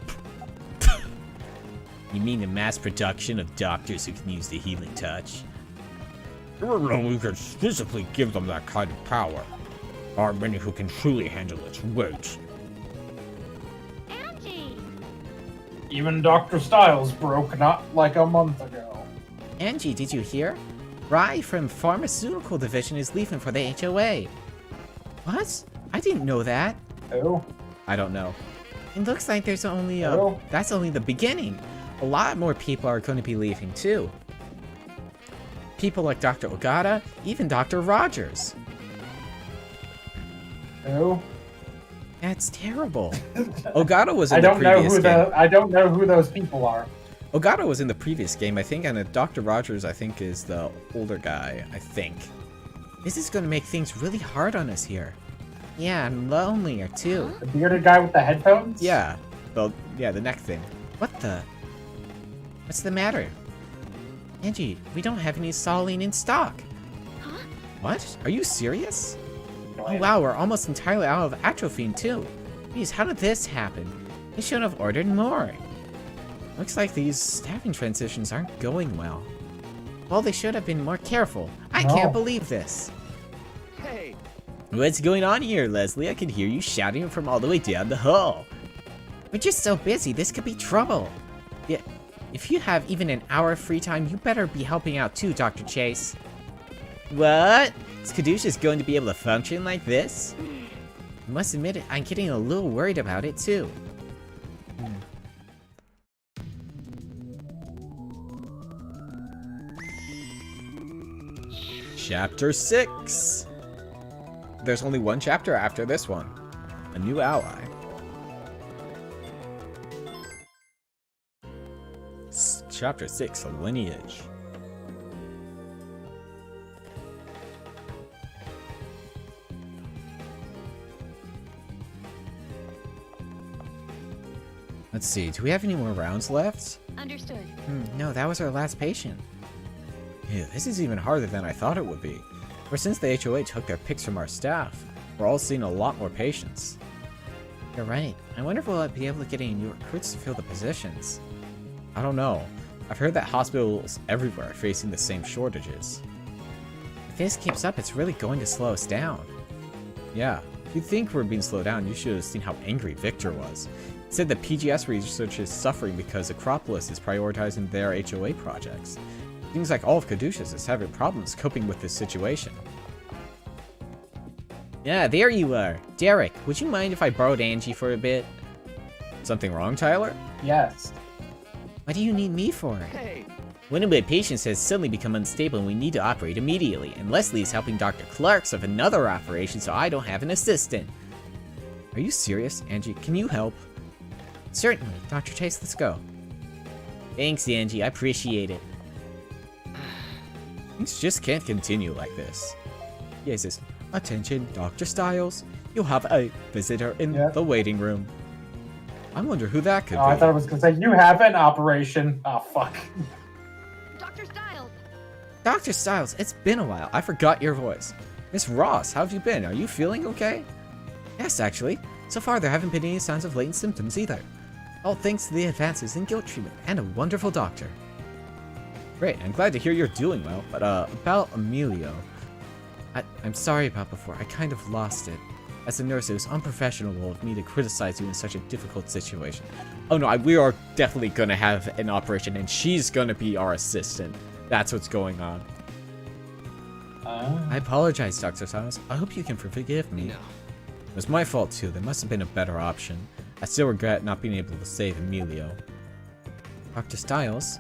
You mean the mass production of doctors who can use the healing touch? Even though we could physically give them that kind of power, there aren't many who can truly handle its weight. Angie! Even Dr. Styles broke not like a month ago. Angie, did you hear? Rai from Pharmaceutical Division is leaving for the HOA. What? I didn't know that. Who? I don't know. It looks like there's only Oh. that's only the beginning. A lot more people are going to be leaving too. People like Dr. Ogata, even Dr. Rogers. Who? That's terrible. Ogata was in I the don't know previous who game. I don't know who those people are. Ogata was in the previous game, I think, and Dr. Rogers, I think, is the older guy, I think. This is going to make things really hard on us here. Yeah, and lonelier too. The bearded guy with the headphones? Yeah, the neck thing. What the? What's the matter? Angie, we don't have any Saline in stock. Huh? What? Are you serious? Oh wow, we're almost entirely out of atropine too. Geez, how did this happen? We should have ordered more. Looks like these staffing transitions aren't going well. Well, they should have been more careful. I No. can't believe this. Hey, What's going on here, Leslie? I can hear you shouting from all the way down the hall. We're just so busy, this could be trouble. Yeah, if you have even an hour of free time, you better be helping out too, Dr. Chase. What? Is Caduceus going to be able to function like this? I must admit it, I'm getting a little worried about it too. Chapter 6. There's only one chapter after this one. A new ally. Chapter 6, a lineage. Let's see, do we have any more rounds left? Understood. No, that was our last patient. Yeah, this is even harder than I thought it would be. Ever since the HOA took their picks from our staff, we're all seeing a lot more patients. You're right. I wonder if we'll be able to get any new recruits to fill the positions. I don't know. I've heard that hospitals everywhere are facing the same shortages. If this keeps up, it's really going to slow us down. Yeah, if you think we're being slowed down, you should have seen how angry Victor was. He said that PGS research is suffering because Acropolis is prioritizing their HOA projects. Seems like all of Caduceus is having problems coping with this situation. Yeah, there you are. Derek, would you mind if I borrowed Angie for a bit? Something wrong, Tyler? Yes. What do you need me for? hey, One of my patients has suddenly become unstable and we need to operate immediately. And Leslie is helping Dr. Clarks with another operation, so I don't have an assistant. Are you serious, Angie? Can you help? Certainly. Dr. Chase, let's go. Thanks, Angie. I appreciate it. Things just can't continue like this. Jesus. Attention, Dr. Styles. You'll have a visitor in the waiting room. I wonder who that could be. I thought it was going to say, you have an operation. Oh, fuck. Dr. Styles! Dr. Styles, it's been a while. I forgot your voice. Miss Ross, how have you been? Are you feeling okay? Yes, actually. So far, there haven't been any signs of latent symptoms either. All thanks to the advances in guilt treatment and a wonderful doctor. Great, I'm glad to hear you're doing well, but about Emilio. I'm sorry about before, I kind of lost it. As a nurse, it was unprofessional of me to criticize you in such a difficult situation. Oh no, we are definitely gonna have an operation and she's gonna be our assistant. That's what's going on. I apologize, Dr. Styles. I hope you can forgive me. No. It was my fault too, there must have been a better option. I still regret not being able to save Emilio. Dr. Styles?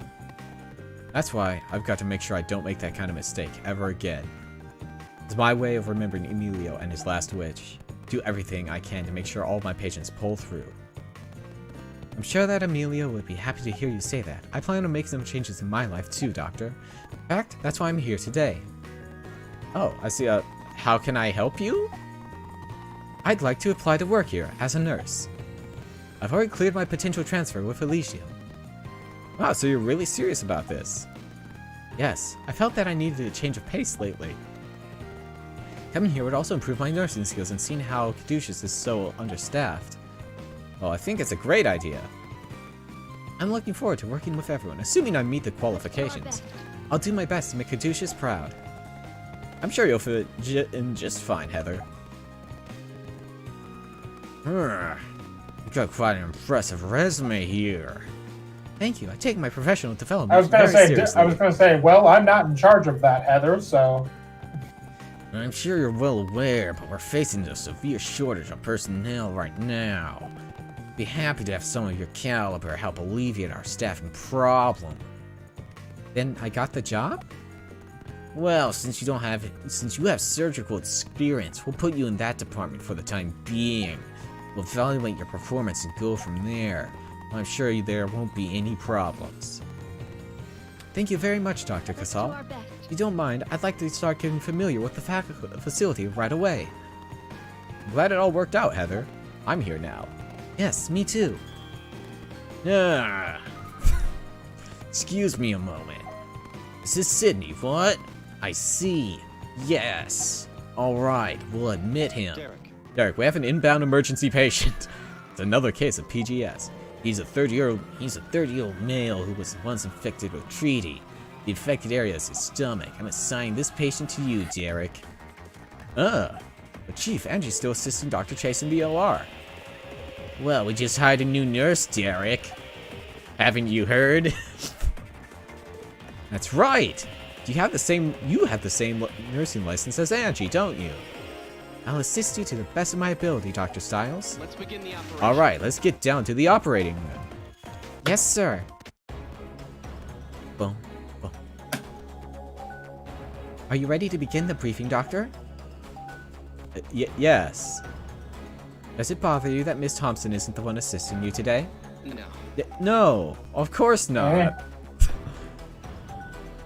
That's why I've got to make sure I don't make that kind of mistake ever again. It's my way of remembering Emilio and his last wish. Do everything I can to make sure all my patients pull through. I'm sure that Emilio would be happy to hear you say that. I plan on making some changes in my life too, Doctor. In fact, that's why I'm here today. Oh, I see. How can I help you? I'd like to apply to work here as a nurse. I've already cleared my potential transfer with Alicia. Wow, so you're really serious about this? Yes, I felt that I needed a change of pace lately. Coming here would also improve my nursing skills and seeing how Caduceus is so understaffed. Well, I think it's a great idea. I'm looking forward to working with everyone, assuming I meet the qualifications. I'll do my best to make Caduceus proud. I'm sure you'll fit in just fine, Heather. You've got quite an impressive resume here. Thank you. I take my professional development very seriously. I was gonna say, well, I'm not in charge of that, Heather, so... I'm sure you're well aware, but we're facing a severe shortage of personnel right now. Be happy to have some of your caliber help alleviate our staffing problem. Then I got the job? Well, since you have surgical experience, we'll put you in that department for the time being. We'll evaluate your performance and go from there. I'm sure there won't be any problems. Thank you very much, Dr. Casal. If you don't mind, I'd like to start getting familiar with the facility right away. I'm glad it all worked out, Heather. I'm here now. Yes, me too. Excuse me a moment. This is Sydney, what? I see. Yes. Alright, we'll admit him. Derek, we have an inbound emergency patient. It's another case of PGS. He's a 30-year-old male who was once infected with treaty. The infected area is his stomach. I'm assigning this patient to you, Derek. But Chief, Angie's still assisting Dr. Chase in the OR. Well, we just hired a new nurse, Derek. Haven't you heard? That's right. You have the same nursing license as Angie, don't you? I'll assist you to the best of my ability, Dr. Styles. Let's begin the operation. All right, let's get down to the operating room. Yes, sir. Boom, boom. Are you ready to begin the briefing, Doctor? Yes. Does it bother you that Miss Thompson isn't the one assisting you today? No. No, of course not.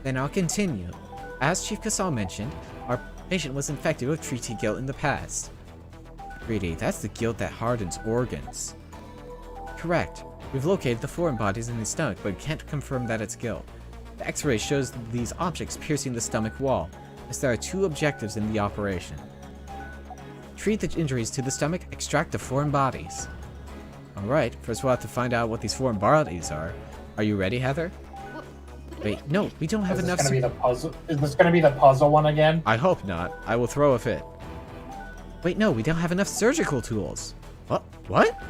Then I'll continue. As Chief Casal mentioned, our patient was infected with treaty guilt in the past. Treaty, that's the guilt that hardens organs. Correct. We've located the foreign bodies in his stomach, but can't confirm that it's guilt. The X-ray shows these objects piercing the stomach wall, as there are two objectives in the operation. Treat the injuries to the stomach, extract the foreign bodies. Alright, first we'll have to find out what these foreign bodies are. Are you ready, Heather? Wait, no, we don't have enough. Is this gonna be the puzzle one again? I hope not. I will throw a fit. Wait, no, we don't have enough surgical tools. What?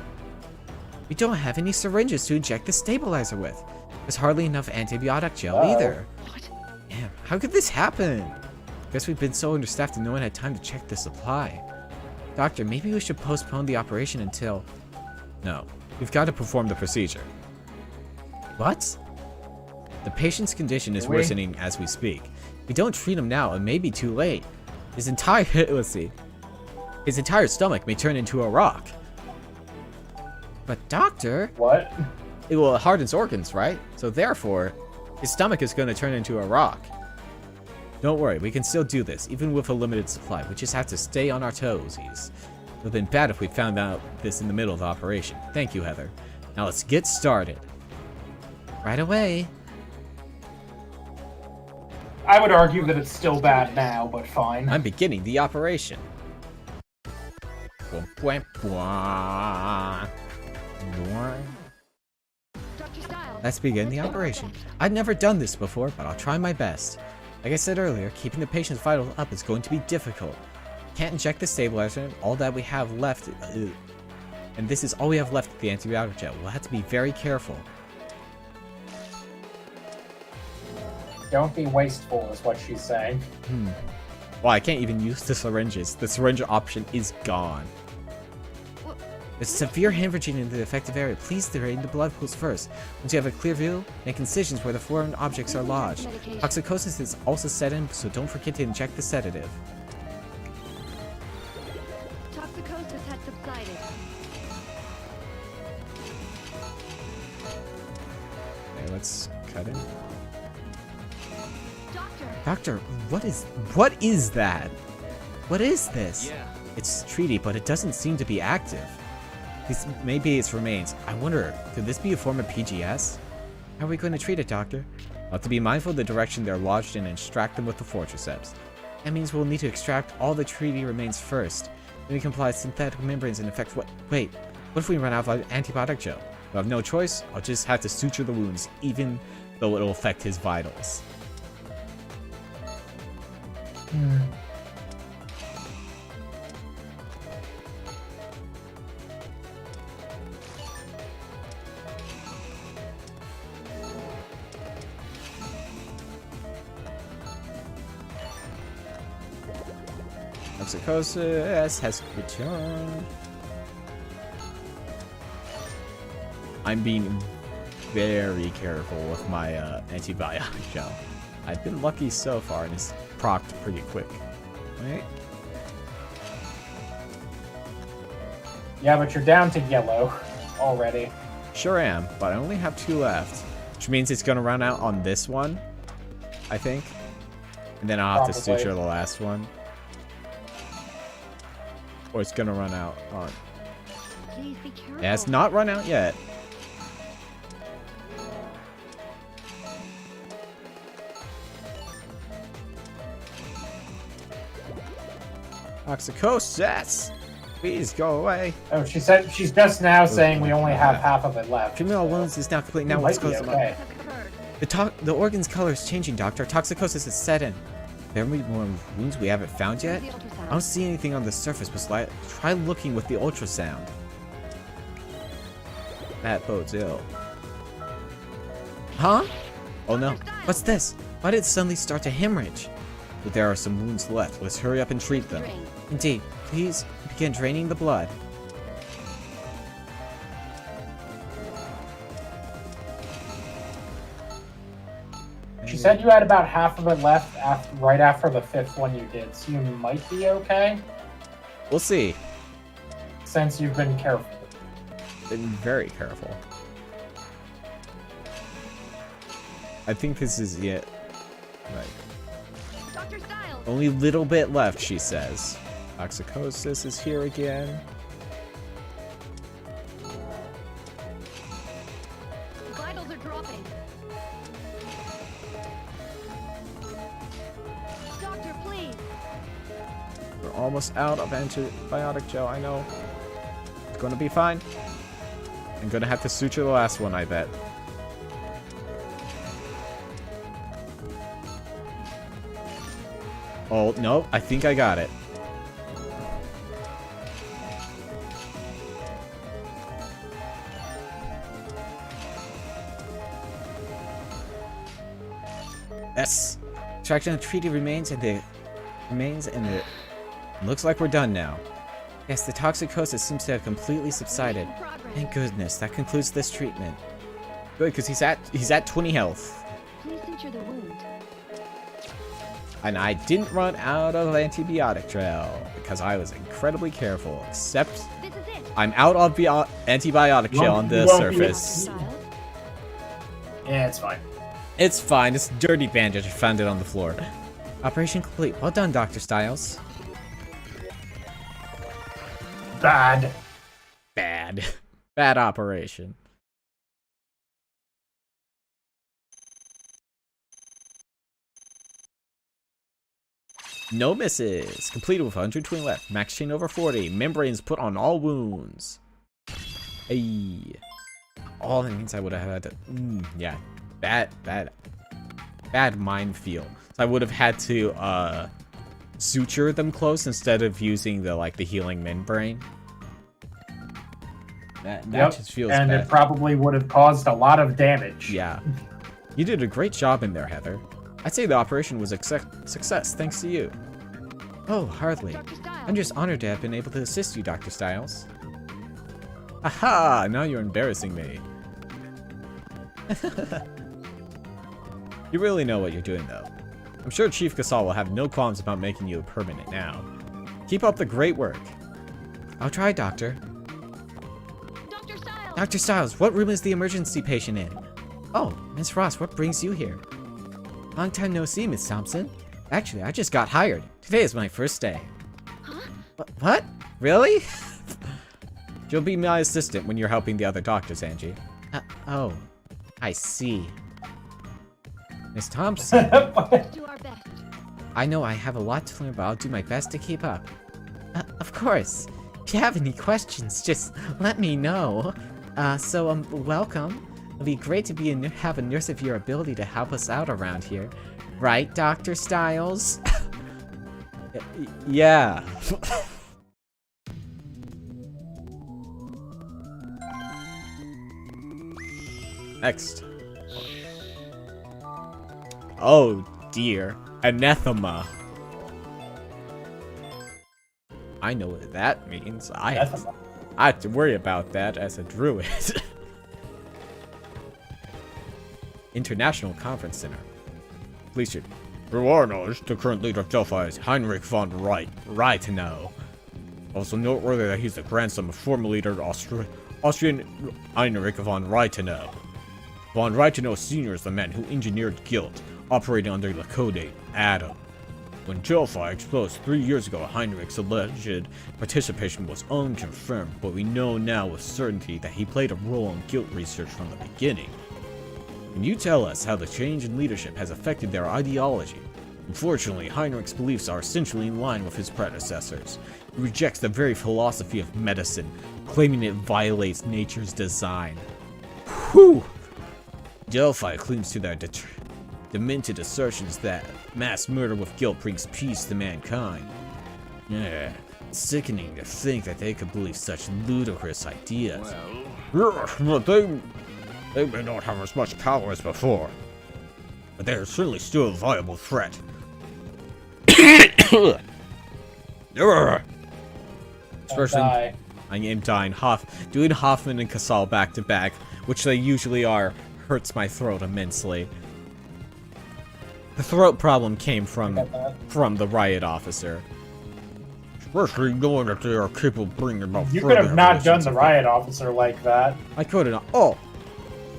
We don't have any syringes to inject the stabilizer with. There's hardly enough antibiotic gel either. What? Damn, how could this happen? Guess we've been so understaffed and no one had time to check the supply. Doctor, maybe we should postpone the operation until... No, we've got to perform the procedure. What? The patient's condition is Really? worsening as we speak. If we don't treat him now, it may be too late. His entire let's see. His entire stomach may turn into a rock. But doctor, What? It will hardens organs, right? So therefore, his stomach is going to turn into a rock. Don't worry, we can still do this, even with a limited supply. We just have to stay on our toes. It would have been bad if we found out this in the middle of the operation. Thank you, Heather. Now let's get started. right away. I would argue that it's still bad now, but fine. I'm beginning the operation. Bwah, bwah, bwah. Bwah. Dr. Styles. Let's begin the operation. I've never done this before, but I'll try my best. Like I said earlier, keeping the patient's vitals up is going to be difficult. Can't inject the stabilizer, all that we have left, and this is all we have left of the antibiotic gel. We'll have to be very careful. Don't be wasteful, is what she's saying. Well, I can't even use the syringes. The syringe option is gone. There's severe hemorrhaging in the affected area. Please drain the blood pools first. Once you have a clear view, make incisions where the foreign objects are lodged. Toxicosis is also set in, so don't forget to inject the sedative. Toxicosis had subsided. Okay, let's cut in. Doctor. Doctor, what is that? What is this? Yeah. It's treaty, but it doesn't seem to be active. This may be its remains. I wonder, could this be a form of PGS? How are we going to treat it, Doctor? We'll have to be mindful of the direction they're lodged in and extract them with the forceps. That means we'll need to extract all the treaty remains first. Then we can apply synthetic membranes and affect what? Wait, what if we run out of antibiotic gel? We'll have no choice. I'll just have to suture the wounds, even though it'll affect his vitals. Toxicosis has returned. I'm being very careful with my antibiotic gel. I've been lucky so far, and it's procced pretty quick. Right? Yeah, but you're down to yellow already. Sure am, but I only have 2 left, which means it's gonna run out on this one, I think, and then I'll have to Probably. suture the last one. Or it's gonna run out on... Please be careful. Yeah, it's not run out yet. Toxicosis! Please go away. Oh, she said she's just now saying we only have half of it left. Criminal wounds is now complete. Now It let's might be close them okay. up. The organ's color is changing, Doctor. Toxicosis is set in. There may be more wounds we haven't found yet. The ultrasound. I don't see anything on the surface, but try looking with the ultrasound. That bodes ill. Huh? Oh no. What's this? Why did it suddenly start to hemorrhage? But there are some wounds left. Let's hurry up and treat them. Drain. Indeed. Please begin draining the blood. She said you had about half of it left right after the 5th one you did, so you might be okay, We'll see. since you've been careful. Been very careful. I think this is it. Right. Dr. Styles. Only a little bit left, she says. Toxicosis is here again. Vitals are dropping. Doctor, please. We're almost out of antibiotic gel, I know. It's gonna be fine. I'm gonna have to suture the last one, I bet. Oh, no, I think I got it. Yes. Extraction of treaty remains and the looks like we're done now. Yes, the toxicosis seems to have completely subsided. Progress. Thank goodness. That concludes this treatment. Good, because he's at 20 health. suture the wound. And I didn't run out of antibiotic gel because I was incredibly careful, except This is it. I'm out of antibiotic gel on the You won't be- surface. Styles. Yeah, it's fine. It's fine, it's a dirty bandage. I found it on the floor. Operation complete. Well done, Dr. Styles. Bad. Bad. Bad operation. No misses. Completed with 120 left. Max chain over 40. Membranes put on all wounds. Hey. All that means I would have had to... yeah. Bad mind feel. So I would have had to, suture them close instead of using the healing membrane. That just feels and bad. it probably would have caused a lot of damage. Yeah. You did a great job in there, Heather. I'd say the operation was a success thanks to you. Oh, hardly. Dr. Styles. I'm just honored to have been able to assist you, Dr. Styles. Aha! Now you're embarrassing me. You really know what you're doing, though. I'm sure Chief Gasol will have no qualms about making you a permanent now. Keep up the great work. I'll try, Doctor. Dr. Styles. Dr. Styles, what room is the emergency patient in? Oh, Miss Ross, what brings you here? Long time no see, Miss Thompson. Actually, I just got hired. Today is my first day. Huh? What? Really? You'll be my assistant when you're helping the other doctors, Angie. Oh, I see. Miss Thompson, Let's do our best. I know I have a lot to learn, but I'll do my best to keep up. Of course. If you have any questions, just let me know. Welcome. It'll be great to have a nurse of your ability to help us out around here. Right, Dr. Styles? Yeah. Next. Oh dear. Anathema. I know what that means. I have to worry about that as a druid. International Conference Center. Please should. For our knowledge, the current leader of Delphi is Heinrich von Reitenow. Also noteworthy that he's the grandson of former leader of Austrian Heinrich von Reitenow. Von Reitenow Sr. is the man who engineered Guild, operating under the code Adam. When Delphi exploded 3 years ago, Heinrich's alleged participation was unconfirmed, but we know now with certainty that he played a role in Guild research from the beginning. Can you tell us how the change in leadership has affected their ideology? Unfortunately, Heinrich's beliefs are essentially in line with his predecessors. He rejects the very philosophy of medicine, claiming it violates nature's design. Whew! Delphi clings to their demented assertions that mass murder with guilt brings peace to mankind. Yeah, sickening to think that they could believe such ludicrous ideas. Yes, but they may not have as much power as before, but they are certainly still a viable threat. Especially, I am dying. Doing Hoffman and Casal back to back, which they usually are, hurts my throat immensely. The throat problem came from the riot officer. Especially knowing that they are capable of bringing about You further could have not done evolutions the of riot officer like that. I could have not. Oh,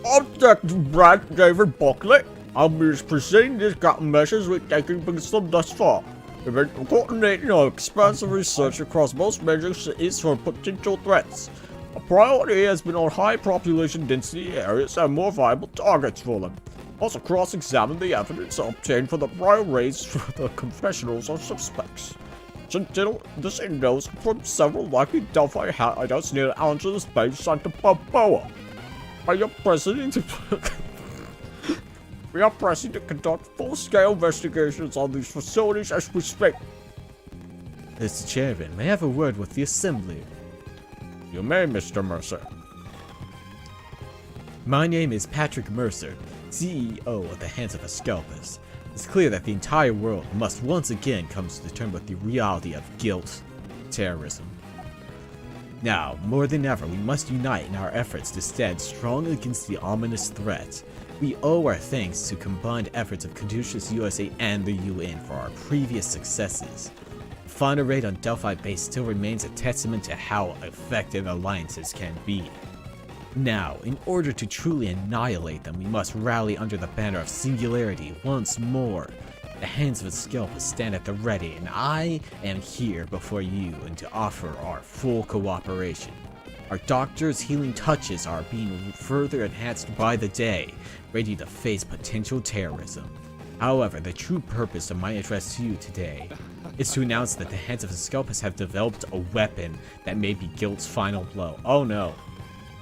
I'm Detective Brad David Buckley. I'll be presenting this measures we've taken against them thus far. We've been coordinating our expansive research across most major cities for potential threats. A priority has been on high population density areas and more viable targets for them. Also cross-examine the evidence obtained for the prior raids for the confessionals of suspects. This intel from several likely Delphi hideouts near Angeles Bay, Santa Balboa. We are pressing to conduct full-scale investigations on these facilities as we speak. Mr. Chairman, may I have a word with the Assembly? You may, Mr. Mercer. My name is Patrick Mercer, CEO of the Hands of the Scalpers. It's clear that the entire world must once again come to terms with the reality of guilt, terrorism. Now, more than ever, we must unite in our efforts to stand strong against the ominous threat. We owe our thanks to combined efforts of Caduceus USA and the UN for our previous successes. The final raid on Delphi Base still remains a testament to how effective alliances can be. Now, in order to truly annihilate them, we must rally under the banner of singularity once more. The hands of a Scalpus stand at the ready, and I am here before you and to offer our full cooperation. Our doctor's healing touches are being further enhanced by the day, ready to face potential terrorism. However, the true purpose of my address to you today is to announce that the hands of the Scalpus have developed a weapon that may be Guilt's final blow. Oh no.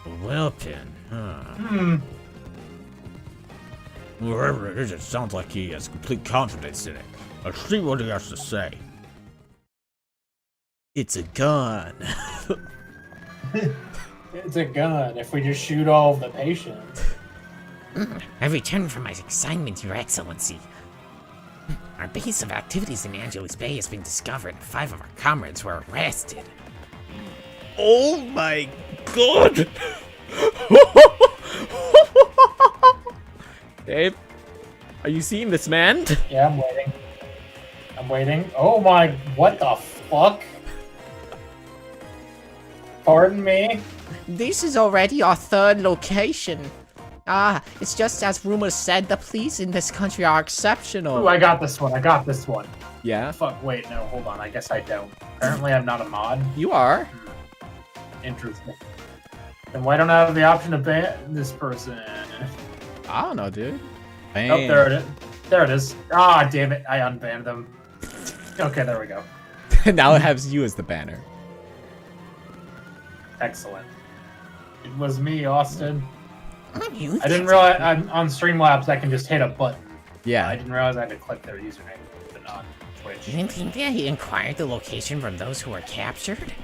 A weapon, huh? Whoever it is, it sounds like he has complete confidence in it. Let's see what he has to say. It's a gun. It's a gun. If we just shoot all of the patients. I returned from my assignment, Your Excellency. Our base of activities in Angeles Bay has been discovered, and 5 of our comrades were arrested. Oh my god! Dave, are you seeing this man? Yeah, I'm waiting. I'm waiting. Oh my, what the fuck? Pardon me? This is already our 3rd location. It's just as rumors said, the police in this country are exceptional. Ooh, I got this one. I got this one. Yeah, Fuck, wait, no, hold on. I guess I don't. Apparently I'm not a mod. you are. Interesting. Then why don't I have the option to ban this person? I don't know, dude. Oh, there it is. There it is. Ah, damn it. I unbanned them. Okay, there we go. Now it has you as the banner. Excellent. It was me, Austin. You I didn't realize on Streamlabs I can just hit a button. I Yeah. didn't realize I had to click their username, but on Twitch. didn't think that he inquired the location from those who were captured?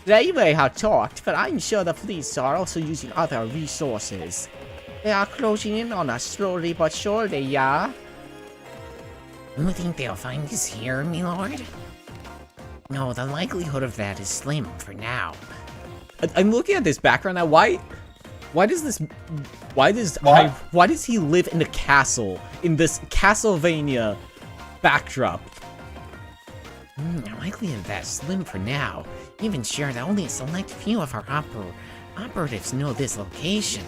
They may have talked, but I'm sure the police are also using other resources. They are closing in on us slowly but surely, yeah? You think they'll find us here, my lord? No, the likelihood of that is slim for now. I'm looking at this background now. Why does he live in a castle in this Castlevania backdrop? The likelihood of that is slim for now. Even sure that only a select few of our operatives know this location.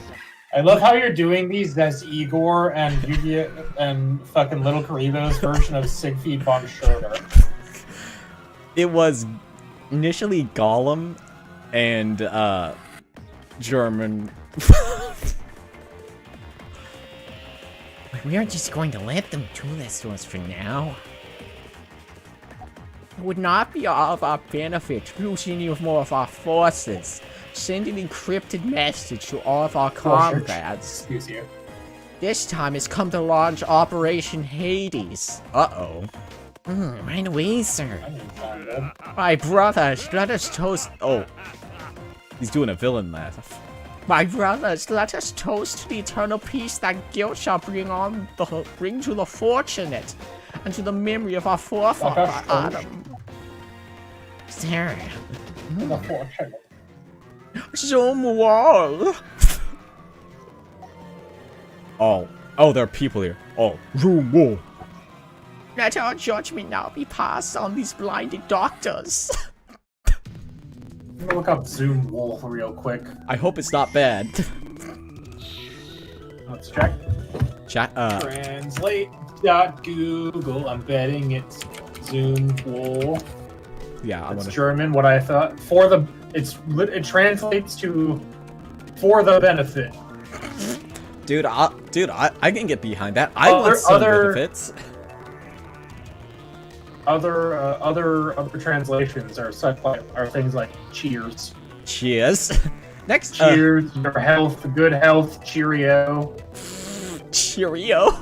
I love how you're doing these as Igor and Yugi and fucking Little Karibo's version of Siegfried von Schroeder. It was initially Gollum and German. We are just going to let them do this to us for now. It would not be all of our benefit losing you more of our forces. Send an encrypted message to all of our comrades. Excuse you. This time it's come to launch Operation Hades. Uh-oh. Right away, sir. I didn't find it. My brothers, let us toast. Oh. He's doing a villain laugh. My brothers, let us toast the eternal peace that guilt shall bring to the fortunate, and to the memory of our forefather Let us toast. Adam. Sir, The fortune. Zoom wall. Oh, there are people here. Oh, Zoom wall. Let our judgment now be passed on these blinded doctors. I'm gonna look up Zoom Wolf real quick. I hope it's not bad. Let's check. Chat. Translate.google. I'm betting it's Zoom Wolf. Yeah, I'm It's gonna. German. What I thought it translates to for the benefit. Dude, I can get behind that. I want some benefits. Other translations are things like cheers. Cheers. Next. Cheers, your health, good health, cheerio. Cheerio.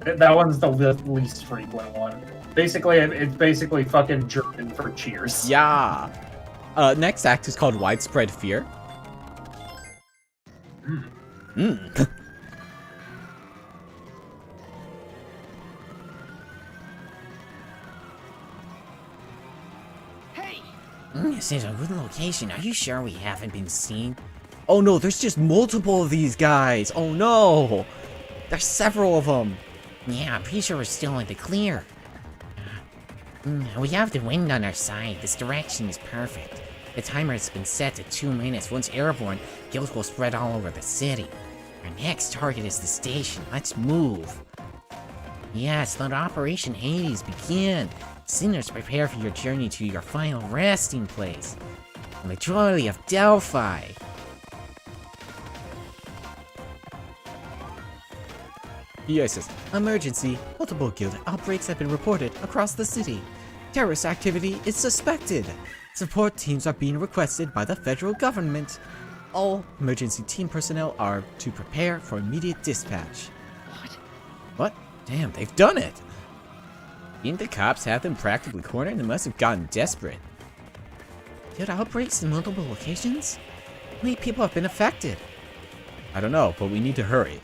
That one's the least frequent one. Basically, it's basically fucking German for cheers. Yeah. Next act is called Widespread Fear. this is a good location. Are you sure we haven't been seen? Oh no, there's just multiple of these guys. Oh no. There's several of them. Yeah, I'm pretty sure we're still in the clear. We have the wind on our side. This direction is perfect. The timer has been set to 2 minutes. Once airborne, guilt will spread all over the city. Our next target is the station. Let's move. Yes, let Operation Hades begin. Sinners, prepare for your journey to your final resting place. The majority of Delphi. EA says, emergency. Multiple guild outbreaks have been reported across the city. Terrorist activity is suspected. Support teams are being requested by the federal government. All emergency team personnel are to prepare for immediate dispatch. What? Damn, they've done it! Didn't the cops have them practically cornered? They must have gotten desperate. Guild outbreaks in multiple locations? How many people have been affected? I don't know, but we need to hurry.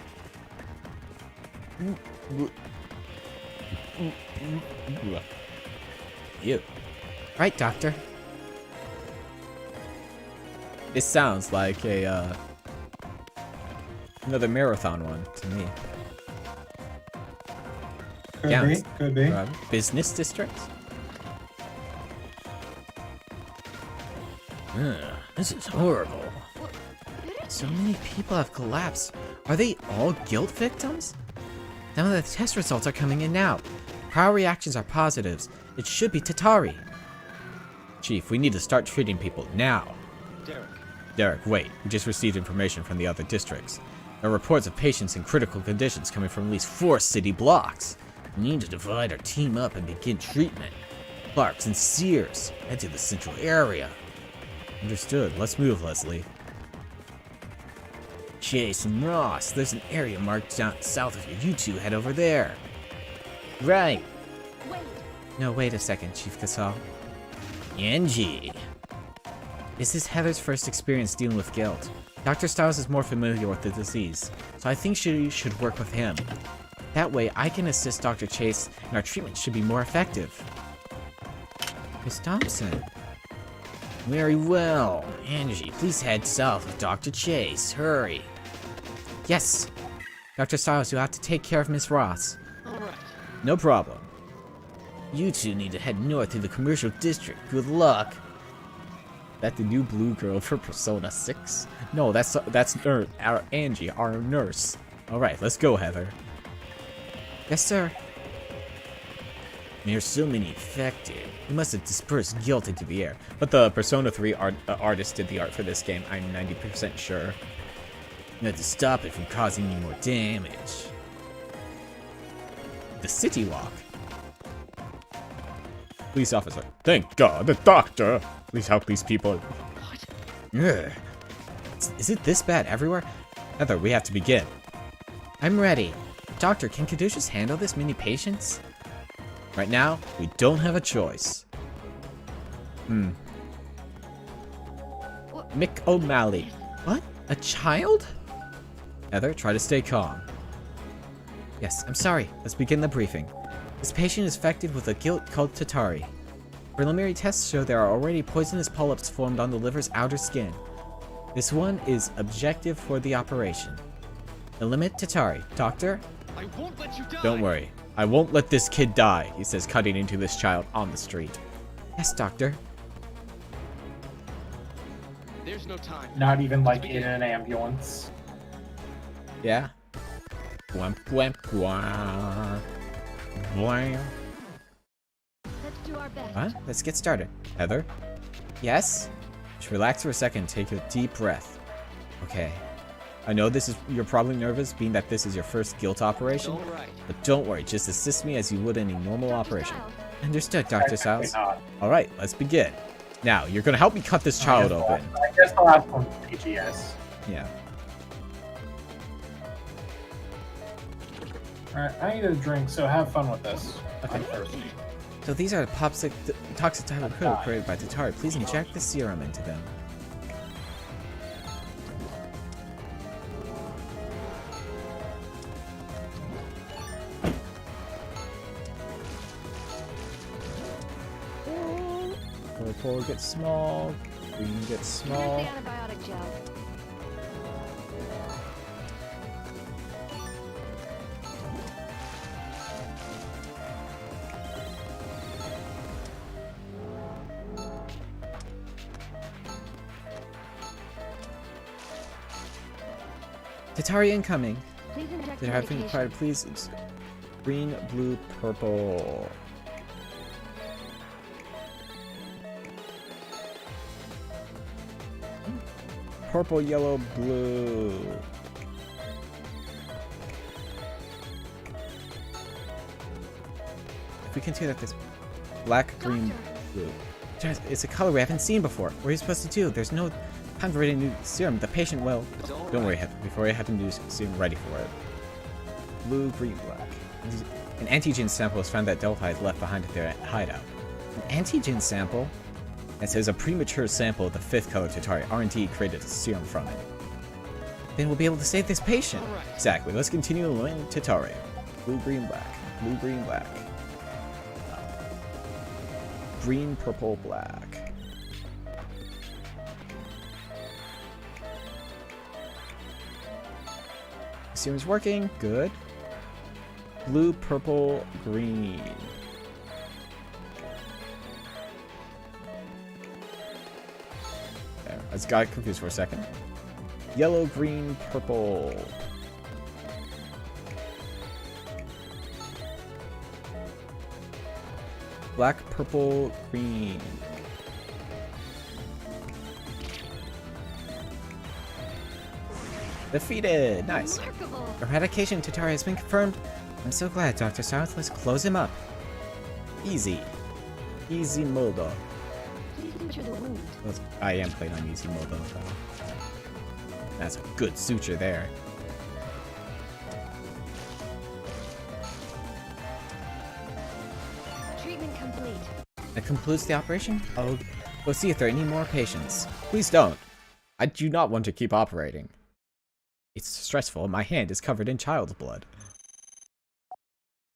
You. Right, Doctor. This sounds like a, another marathon one to me. Could be. Business districts? This is horrible. So many people have collapsed. Are they all guilt victims? Some of the test results are coming in now. Prior reactions are positives. It should be Tatari. Chief, we need to start treating people now. Derek. Derek, wait. We just received information from the other districts. There are reports of patients in critical conditions coming from at least 4 city blocks. We need to divide our team up and begin treatment. Clarks and Sears, head to the central area. Understood. Let's move, Leslie. Chase and Ross, there's an area marked down south of you. You two head over there. Right. Wait. No, wait a second, Chief Casal. Angie. This is Heather's first experience dealing with guilt. Dr. Stiles is more familiar with the disease, so I think she should work with him. That way, I can assist Dr. Chase, and our treatment should be more effective. Miss Thompson. Very well. Angie, please head south with Dr. Chase. Hurry. Yes. Dr. Stiles, you'll have to take care of Miss Ross. All right. No problem. You two need to head north through the commercial district. Good luck. That the new blue girl for Persona 6? No, that's our Angie, our nurse. All right, let's go, Heather. Yes, sir. There's so many infected. We must have dispersed guilt into the air. But the Persona 3 artist did the art for this game, I'm 90% sure. You have to stop it from causing any more damage. The city walk. Police officer. Thank God, the doctor. Please help these people. Ugh. Is it this bad everywhere? Heather, we have to begin. I'm ready. Doctor, can Caduceus handle this many patients? Right now, we don't have a choice. Mick O'Malley. What? A child? Heather, try to stay calm. Yes, I'm sorry. Let's begin the briefing. This patient is infected with a guilt called Tatari. Preliminary tests show there are already poisonous polyps formed on the liver's outer skin. This one is objective for the operation. Eliminate Tatari. Doctor? I won't let you die. Don't worry. I won't let this kid die, he says, cutting into this child on the street. Yes, doctor. There's no time. Not even like in an ambulance. Yeah? Gwamp, gwamp, gwamp. Gwamp. Let's do our best. What? Let's get started. Heather? Yes? Just relax for a second. Take a deep breath. Okay. I know you're probably nervous, being that this is your first guilt operation. All right. But don't worry, just assist me as you would any normal operation. Stiles. Understood, Dr. Stiles. Not. Alright, let's begin. Now, you're gonna help me cut this child open. I guess the last one's PGS. Yeah. Alright, I need a drink, so have fun with this. Okay. I'm thirsty. So these are toxic type code created by Tatari. Please inject the serum into them. Purple gets small, green gets Here's small. the antibiotic gel. Tatari incoming. Please inject Did I have been medication. required? Please. It's green, blue, purple. Purple, yellow, blue. If we continue like this, black, green, blue. It's a color we haven't seen before. What are you supposed to do? There's no time for any new serum. The patient will. It's all Don't worry, right. before I have to do serum ready for it. Blue, green, black. An antigen sample was found that Delphi had left behind at their hideout. An antigen sample? It says a premature sample of the fifth color Tatari R&D created a serum from it. Then we'll be able to save this patient. All right. Exactly. Let's continue learning Tatari. Blue, green, black. Blue, green, black. Green, purple, black. Serum's working. Good. Blue, purple, green. There. I just got confused for a second. Yellow, green, purple. Black, purple, green. Defeated! Nice. Remarkable. Eradication Tatari has been confirmed. I'm so glad, Dr. South. Let's close him up. Easy. Easy mode. Please suture the wound. I am playing on easy mode though. That's a good suture there. Treatment complete. That concludes the operation. I'll go see if there are any more patients. Please don't. I do not want to keep operating. It's stressful. My hand is covered in child's blood.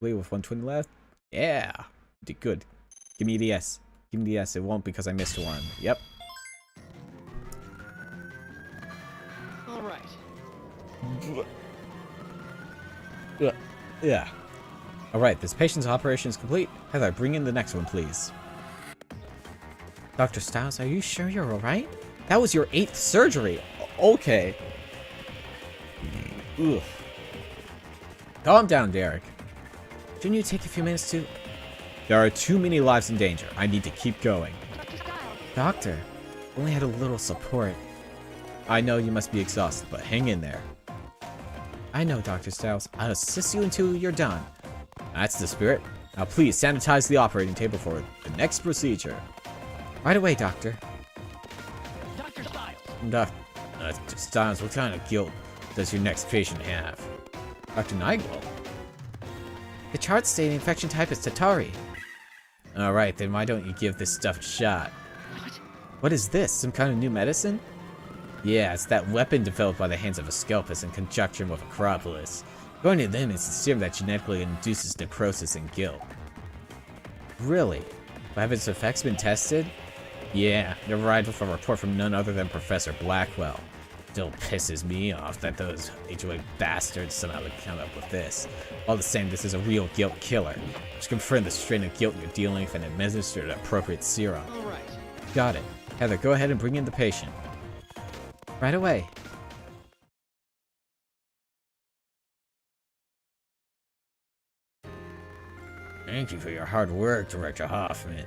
With 120 left. Yeah. Did good. Give me the S. Give me the S. It won't because I missed one. Yep. All right. Yeah. Alright, this patient's operation is complete. Heather, bring in the next one, please. Dr. Stiles, are you sure you're alright? That was your 8th surgery. Okay. Ugh. Calm down, Derek. Shouldn't you take a few minutes to... There are too many lives in danger. I need to keep going. Dr. Stiles. Doctor, only had a little support. I know you must be exhausted, but hang in there. I know, Dr. Stiles. I'll assist you until you're done. That's the spirit. Now please sanitize the operating table for the next procedure. Right away, Doctor. Dr. Stiles. Dr. Stiles, what kind of guilt does your next patient have? Dr. Nigel? The charts state the infection type is Tatari. Alright, then why don't you give this stuff a shot? What? What is this? Some kind of new medicine? Yeah, it's that weapon developed by the hands of Asclepius in conjunction with Acropolis. According to them, it's a serum that genetically induces necrosis and guilt. Really? Have its effects been tested? Yeah, it arrived with a report from none other than Professor Blackwell. Still pisses me off that those HOA bastards somehow would come up with this. All the same, this is a real guilt killer. Just confirm the strain of guilt you're dealing with and administer the appropriate serum. All right. Got it. Heather, go ahead and bring in the patient. Right away. Thank you for your hard work, Director Hoffman.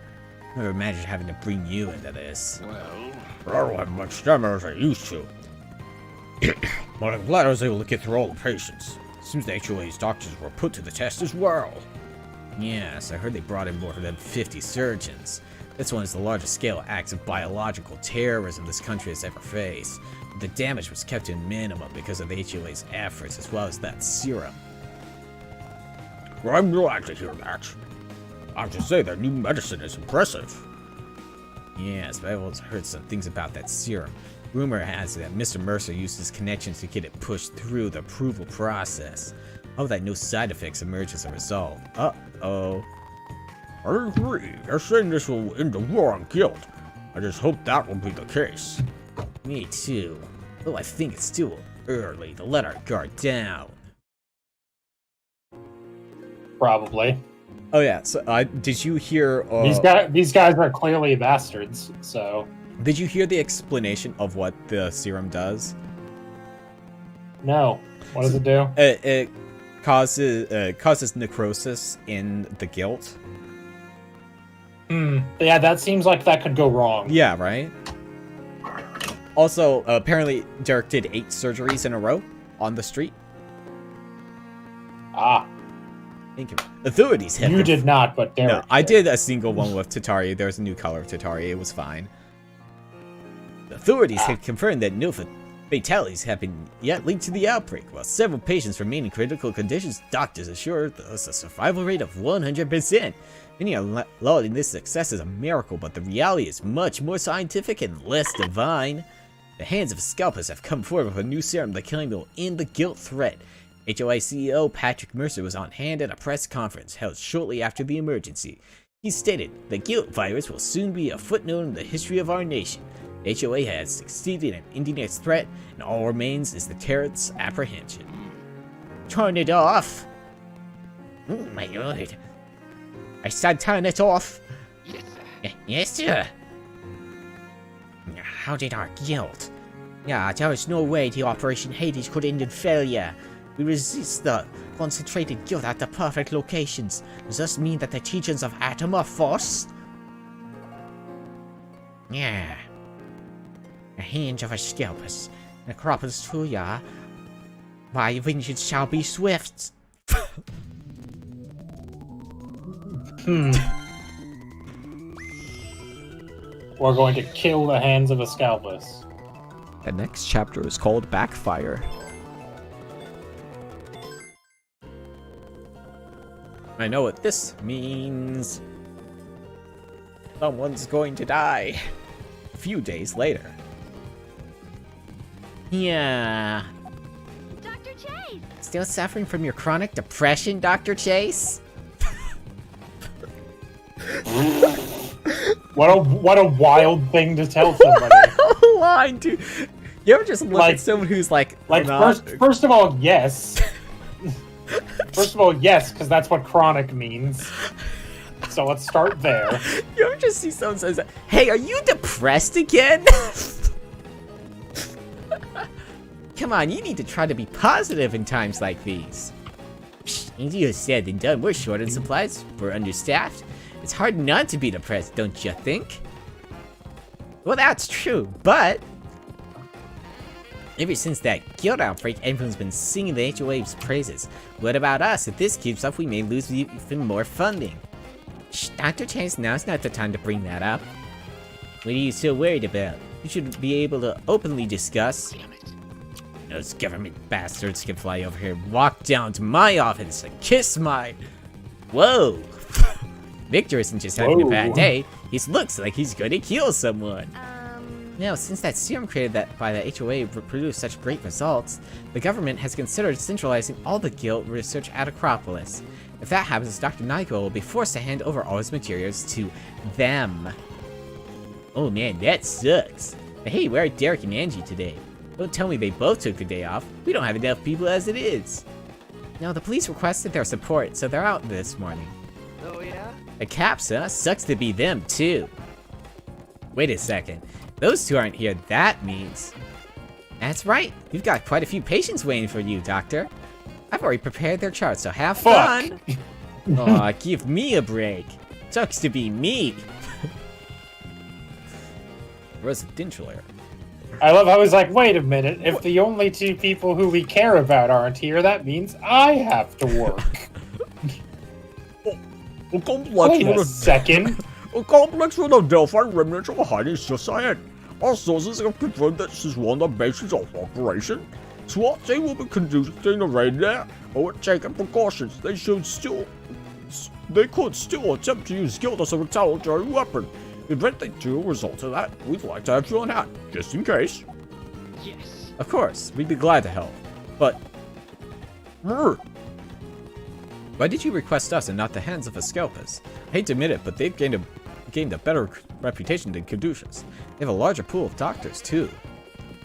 Never imagined having to bring you into this. Well, I don't have much stamina as I used to. But I'm glad I was able to get through all the patients. Seems the HOA's doctors were put to the test as well. Yes, I heard they brought in more than 50 surgeons. This one is the largest scale acts of biological terrorism this country has ever faced. The damage was kept to a minimum because of the HOA's efforts, as well as that serum. Well, I'm glad to hear that. I have to say that new medicine is impressive. Yes, but I've also heard some things about that serum. Rumor has it that Mr. Mercer used his connections to get it pushed through the approval process. Hope that no side effects emerge as a result. Uh-oh. I agree. They're saying this will end the war on guilt. I just hope that will be the case. Me too. Though I think it's still early to let our guard down. Probably. Oh yeah, so did you hear... These guys are clearly bastards, so... Did you hear the explanation of what the serum does? No. What does it do? It causes necrosis in the guilt. Yeah, that seems like that could go wrong. Yeah, right? Also, apparently, Derek did 8 surgeries in a row on the street. Ah. Thank you. Authorities have... You did not, but Derek No, I did a single one with Tatari. There's a new color of Tatari. It was fine. The authorities have confirmed that no fatalities have been yet linked to the outbreak. While several patients remain in critical conditions, doctors assure us a survival rate of 100%. Many are lauding this success as a miracle, but the reality is much more scientific and less divine. The hands of scalpers have come forward with a new serum that claim will end the guilt threat. HOA CEO Patrick Mercer was on hand at a press conference held shortly after the emergency. He stated, "The guilt virus will soon be a footnote in the history of our nation. HOA has succeeded in ending its threat, and all remains is the terrorist's apprehension." Turn it off. Oh, my lord. I said turn it off. Yes, sir. Yes, sir. How did our guilt? Yeah, there is no way the Operation Hades could end in failure. We resist the concentrated guilt at the perfect locations. Does this mean that the teachings of Atom are false? Yeah. The hands of a scalpers. Necropolis Tuya. My vengeance shall be swift. We're going to kill the hands of a scalpus. The next chapter is called Backfire. I know what this means. Someone's going to die. A few days later. Yeah. Dr. Chase! Still suffering from your chronic depression, Dr. Chase? What a wild thing to tell somebody. Line, dude. You ever just look Like- at someone who's like Like, first of all, yes. First of all, yes, because that's what chronic means. So let's start there. You ever just see someone says, "Hey, are you depressed again?" Come on, you need to try to be positive in times like these. Easier said than done. We're short on supplies. We're understaffed. It's hard not to be depressed, don't you think? Well, that's true, but ever since that guilt outbreak, everyone's been singing the HOA's praises. What about us? If this keeps up, we may lose even more funding. Shh, Dr. Chase, now's not the time to bring that up. What are you so worried about? You should be able to openly discuss. Damn it. Those government bastards can fly over here, walk down to my office, and kiss my... Whoa! Victor isn't just having a bad Whoa. day. He looks like he's going to kill someone. Now, since that serum created by the HOA produced such great results, the government has considered centralizing all the guilt research at Acropolis. If that happens, Dr. Nyquil will be forced to hand over all his materials to them. Oh man, that sucks. But hey, where are Derek and Angie today? Don't tell me they both took the day off. We don't have enough people as it is. No, the police requested their support, so they're out this morning. Oh, yeah? The Caps, huh? Sucks to be them, too. Wait a second. Those two aren't here, that means... That's right. We've got quite a few patients waiting for you, Doctor. I've already prepared their charts, so have fun. Aw, give me a break. Sucks to be me. Residential area. I love how he's like, wait a minute, if the only two people who we care about aren't here, that means I have to work. A complex Wait a with second. a complex with a Delphi remnants of a hiding society. Our sources have confirmed that this is one of the bases of operation. SWAT team will be conducting a raid there, but we're taking precautions. They could still attempt to use guilt as a retaliatory weapon. If they do result in that, we'd like to have you on hand, just in case. Yes. Of course, we'd be glad to help. But Brr. why did you request us and not the hands of a scalpers? I hate to admit it, but they've gained a better reputation than Caduceus. They have a larger pool of doctors, too.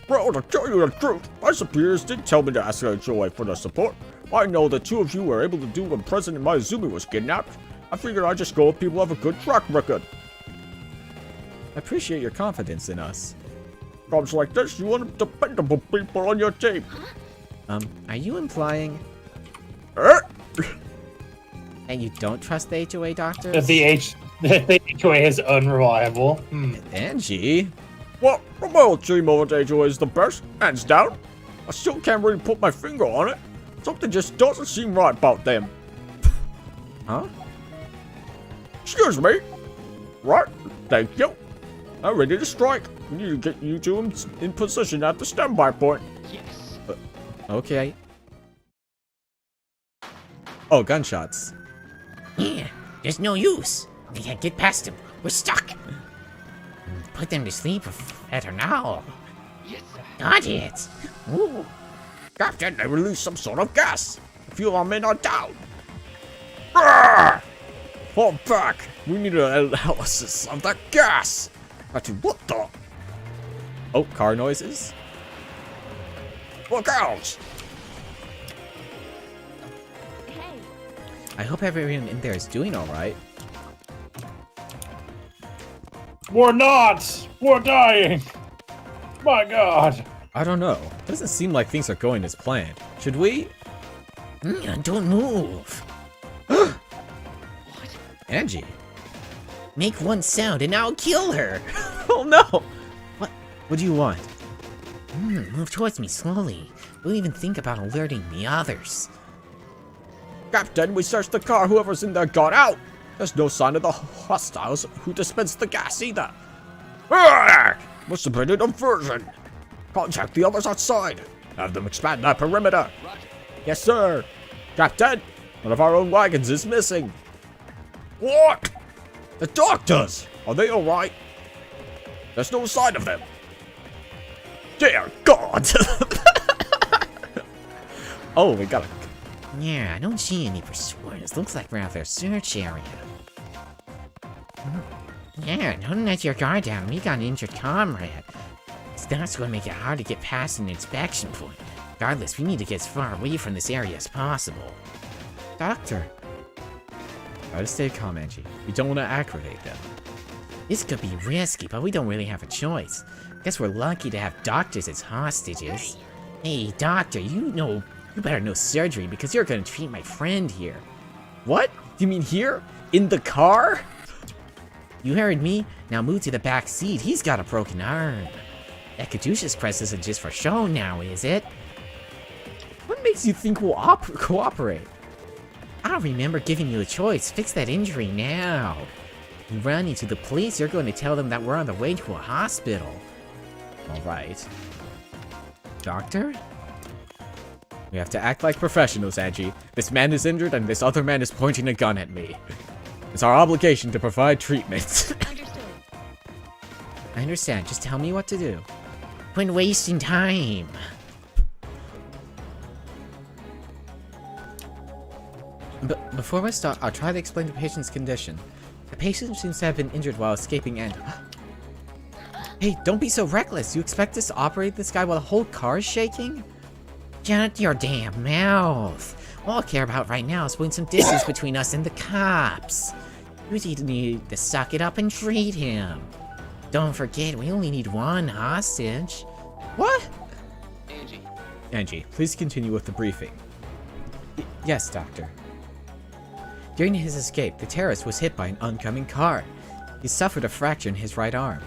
Bro, to tell you the truth, my superiors did tell me to ask HOA for their support. I know the two of you were able to do when President Maizumi was kidnapped. I figured I'd just go with people who have a good track record. I appreciate your confidence in us. Problems like this, you want dependable people on your team. Are you implying Er, that you don't trust the HOA doctor? The HOA is unreliable. Angie? Well, the male team over at HOA is the best, hands down. I still can't really put my finger on it. Something just doesn't seem right about them. Huh? Excuse me. Right, thank you. I'm ready to strike. We need to get you two in position at the standby point. Yes. Okay. Oh, gunshots. Yeah, there's no use. We can't get past them. We're stuck. Put them to sleep better now. Yes, sir. Got it. Ooh. Captain, they released some sort of gas. A few of our men are down. Arrgh! Fall back. We need an analysis of that gas. What the? Oh, car noises? Look out! Hey, I hope everyone in there is doing alright. We're not! We're dying! My god! I don't know. Doesn't seem like things are going as planned. Should we? Don't move. Angie? Make one sound and I'll kill her. Oh no! What do you want? Move towards me slowly. Don't even think about alerting the others. Captain, we searched the car. Whoever's in there got out. There's no sign of the hostiles who dispensed the gas either. Arrgh! Must have been a diversion. Contact the others outside. Have them expand that perimeter. Roger. Yes, sir. Captain, one of our own wagons is missing. What? The doctors. Are they all right? There's no sign of them. Dear God. Oh, we got a... Yeah, I don't see any pursuers. Looks like we're out their search area. Yeah, don't let your guard down. We got an injured comrade. That's going to make it hard to get past an inspection point. Regardless, we need to get as far away from this area as possible. Doctor. Try to stay calm, Angie. We don't want to aggravate them. This could be risky, but we don't really have a choice. Guess we're lucky to have doctors as hostages. Hey, doctor, you better know surgery because you're going to treat my friend here. What? You mean here? In the car? You heard me. Now move to the back seat. He's got a broken arm. That Caduceus crest isn't just for show now, is it? What makes you think we'll cooperate? I don't remember giving you a choice. Fix that injury now. You run into the police, you're going to tell them that we're on the way to a hospital. Alright. Doctor? We have to act like professionals, Angie. This man is injured and this other man is pointing a gun at me. It's our obligation to provide treatment. understood. I understand. Just tell me what to do. Quit wasting time. But before I start, I'll try to explain the patient's condition. The patient seems to have been injured while escaping and... Hey, don't be so reckless. You expect us to operate this guy while the whole car is shaking? Shut your damn mouth. All I care about right now is putting some distance between us and the cops. You need to suck it up and treat him. Don't forget, we only need one hostage. What? Angie. Angie, please continue with the briefing. Yes, Doctor. During his escape, the terrorist was hit by an oncoming car. He suffered a fracture in his right arm.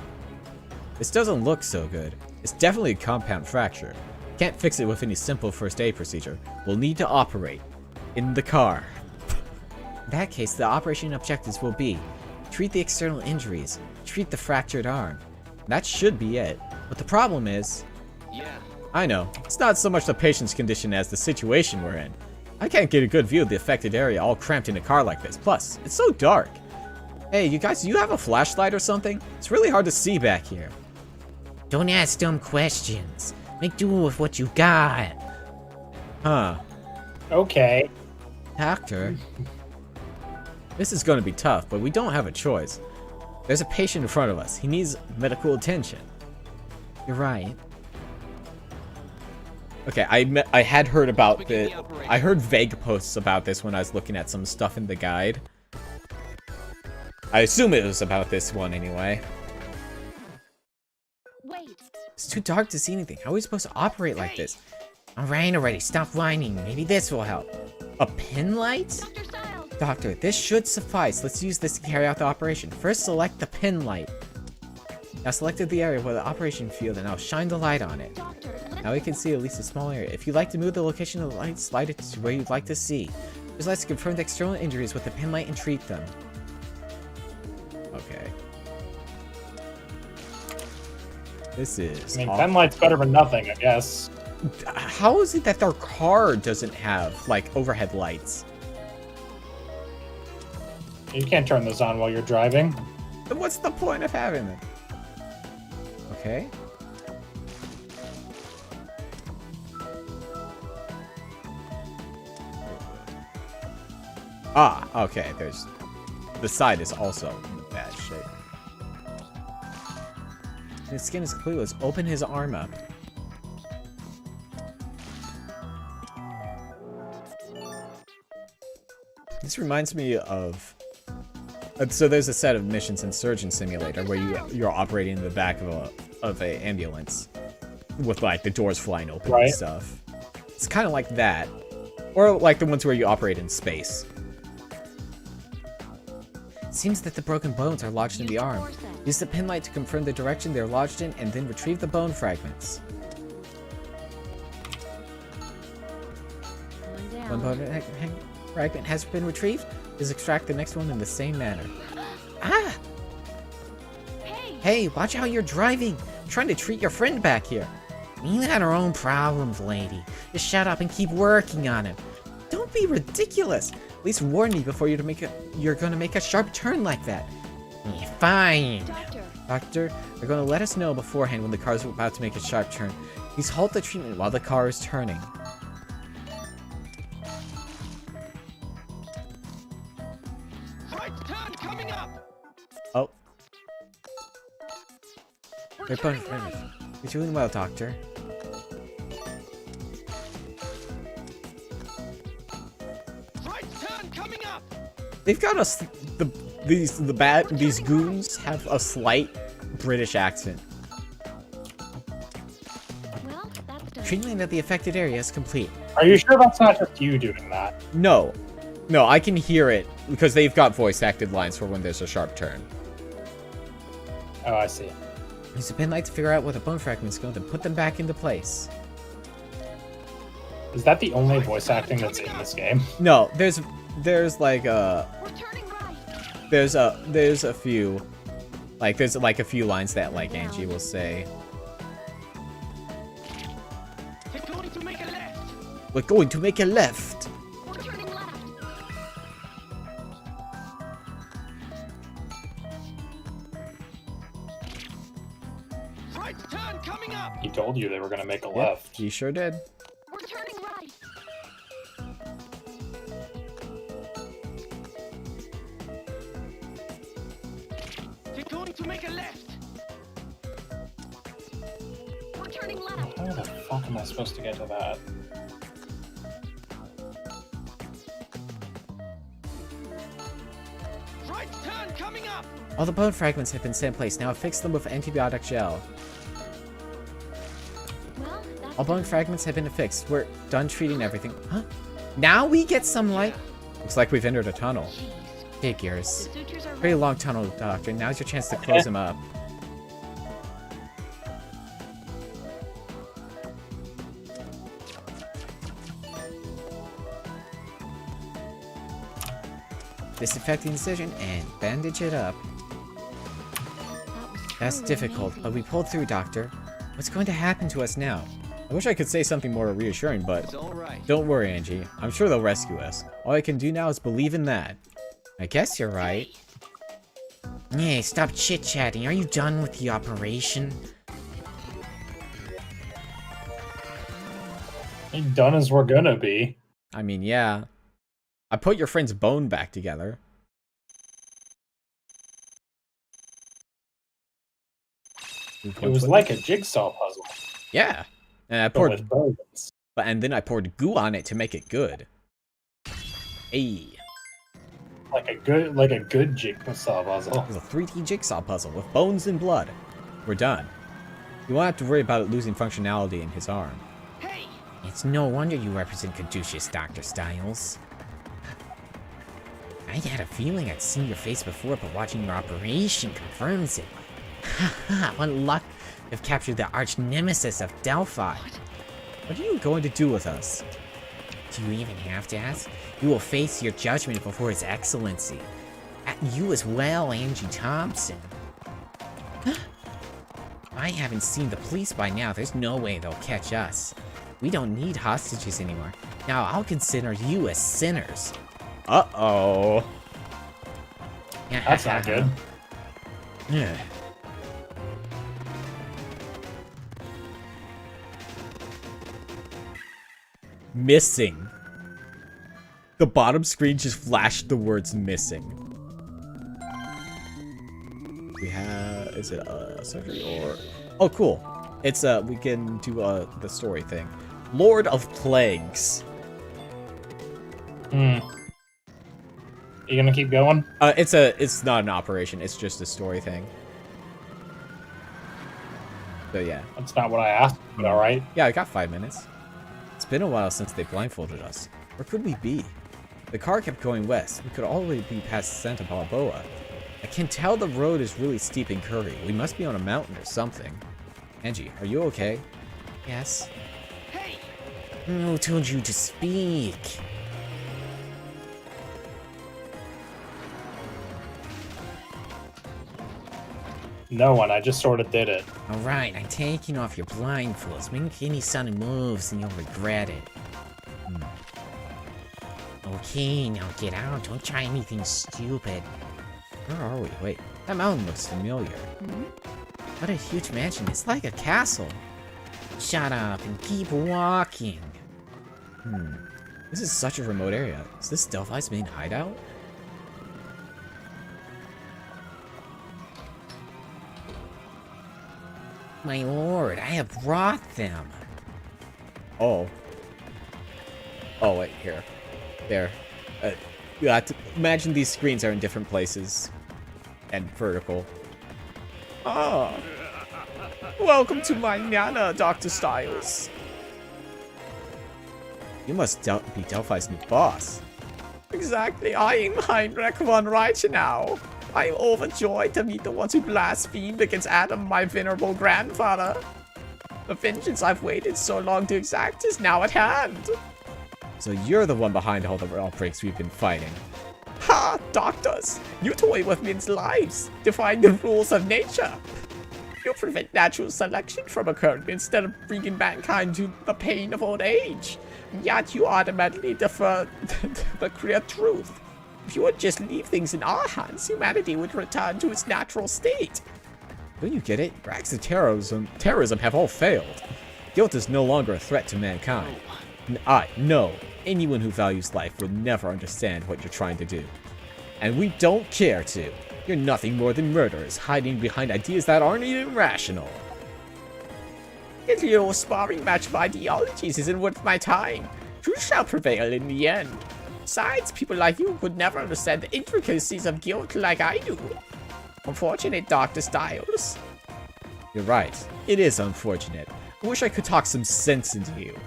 This doesn't look so good. It's definitely a compound fracture. Can't fix it with any simple first aid procedure. We'll need to operate. In the car. In that case, the operation objectives will be treat the external injuries, treat the fractured arm. That should be it. But the problem is... Yeah. I know. It's not so much the patient's condition as the situation we're in. I can't get a good view of the affected area all cramped in a car like this. Plus, it's so dark. Hey, you guys, do you have a flashlight or something? It's really hard to see back here. Don't ask dumb questions. Make do with what you got. Huh. Okay. Doctor, This is going to be tough, but we don't have a choice. There's a patient in front of us. He needs medical attention. you're right. Okay, I had heard about Begin the... the operation. I heard vague posts about this when I was looking at some stuff in the guide. I assume it was about this one anyway. Wait. It's too dark to see anything. How are we supposed to operate like this? Alright, already, stop whining. Maybe this will help. A pin light? Dr. Styles. Doctor, this should suffice. Let's use this to carry out the operation. First, select the pin light. Now selected the area where the operation field, and now shine the light on it. Doctor, Now we can see at least a small area. If you'd like to move the location of the light, slide it to where you'd like to see. Just let's confirm the external injuries with the pin light and treat them. Okay. This is... I mean, pen light's better than nothing, I guess. How is it that their car doesn't have, like, overhead lights? You can't turn those on while you're driving. Then what's the point of having them? Okay. Ah, okay, there's... The side is also in bad shape. His skin is complete. Let's open his arm up. This reminds me of... So there's a set of missions in Surgeon Simulator where you're operating in the back of a ambulance with like the doors flying open and stuff. It's kind of like that, or like the ones where you operate in space. Seems that the broken bones are lodged in the arm. Use the pin light to confirm the direction they're lodged in, and then retrieve the bone fragments. One bone fragment has been retrieved. Just extract the next one in the same manner. Ah! Hey, watch how you're driving. I'm trying to treat your friend back here. You had our own problems, lady. Just shut up and keep working on him. Don't be ridiculous. At least warn me before you're gonna make a sharp turn like that. Fine. Doctor, they're gonna let us know beforehand when the car's about to make a sharp turn. Please halt the treatment while the car is turning. Right turn coming up. Oh. You're doing well, Doctor. Right turn coming up. They've got us. These goons have a slight British accent. well, that's done. Treatment of the affected area is complete. Are you sure that's not just you doing that? No, I can hear it because they've got voice acted lines for when there's a sharp turn. Oh, I see. Use the pin light to figure out where the bone fragments go, then put them back into place. Is that the only voice acting that's in this game? No, there's like We're turning right. there's a few, like there's like a few lines that like Angie will say. They're going to make a left. We're going to make a left. We're turning left. Right turn coming up. He told you they were gonna make a Yep, left. he sure did. We're turning right. They're going to make a left. We're turning left. How the fuck am I supposed to get to that? Right turn coming up. All the bone fragments have been set in place. Now fix them with antibiotic gel. Well, that's All bone done. fragments have been fixed. We're done treating everything. Huh? Now we get some light. Looks like we've entered a tunnel. Jeez. Figures. The sutures are Very ready. long tunnel, Doctor. Now's your chance to close him up. Disinfect the incision and bandage it up. That was That's truly difficult, amazing. but we pulled through, Doctor. What's going to happen to us now? I wish I could say something more reassuring, but It's all right. don't worry, Angie. I'm sure they'll rescue us. All I can do now is believe in that. I guess you're right. Hey, stop chit-chatting. Are you done with the operation? Ain't done as we're gonna be. I mean, yeah. I put your friend's bone back together. It was like a jigsaw puzzle, Yeah. And I but poured with bones. and then I poured goo on it to make it good. Hey. Like a good jigsaw puzzle. It was a 3D jigsaw puzzle with bones and blood. We're done. You won't have to worry about it losing functionality in his arm. Hey, It's no wonder you represent Caduceus, Dr. Styles. I had a feeling I'd seen your face before, but watching your operation confirms it. Haha, what luck to have captured the arch nemesis of Delphi. What are you going to do with us? Do you even have to ask? You will face your judgment before His Excellency. At you as well, Angie Thompson. If I haven't seen the police by now, there's no way they'll catch us. We don't need hostages anymore. Now I'll consider you as sinners. Uh-oh. That's not good. Yeah. Missing. The bottom screen just flashed the words missing. We have, is it a surgery or, oh cool. It's we can do the story thing. Lord of Plagues. You gonna keep going? It's not an operation, it's just a story thing. So yeah. That's not what I asked, but alright. Yeah, I got 5 minutes. It's been a while since they blindfolded us. Where could we be? The car kept going west. We could already be past Santa Balboa. I can tell the road is really steep and curvy. We must be on a mountain or something. Angie, are you okay? Yes? Hey! Who told you to speak? No one, I just sort of did it. Alright, I'm taking off your blindfolds. Make any sudden moves and you'll regret it. Okay, now get out. Don't try anything stupid. Where are we? Wait, that mountain looks familiar. What a huge mansion. It's like a castle. Shut up and keep walking. This is such a remote area. Is this Delphi's main hideout? My lord, I have brought them. Oh. Oh, wait, here. There. You have to imagine these screens are in different places. And vertical. Ah. Welcome to my Nana, Dr. Styles. You must be Delphi's new boss. Exactly, I am Heinrich von Reichenau. I am overjoyed to meet the ones who blasphemed against Adam, my venerable grandfather. The vengeance I've waited so long to exact is now at hand. So you're the one behind all the outbreaks we've been fighting. Ha! Doctors! You toy with men's lives, defying the rules of nature. You prevent natural selection from occurring instead of bringing mankind to the pain of old age. Yet you automatically defer the clear truth. If you would just leave things in our hands, humanity would return to its natural state. Don't you get it? Acts of terrorism have all failed. Guilt is no longer a threat to mankind. No. Anyone who values life would never understand what you're trying to do. And we don't care to. You're nothing more than murderers, hiding behind ideas that aren't even rational. This little sparring match of ideologies isn't worth my time. Truth shall prevail in the end. Besides, people like you would never understand the intricacies of guilt like I do. Unfortunate, Dr. Styles. You're right. It is unfortunate. I wish I could talk some sense into you.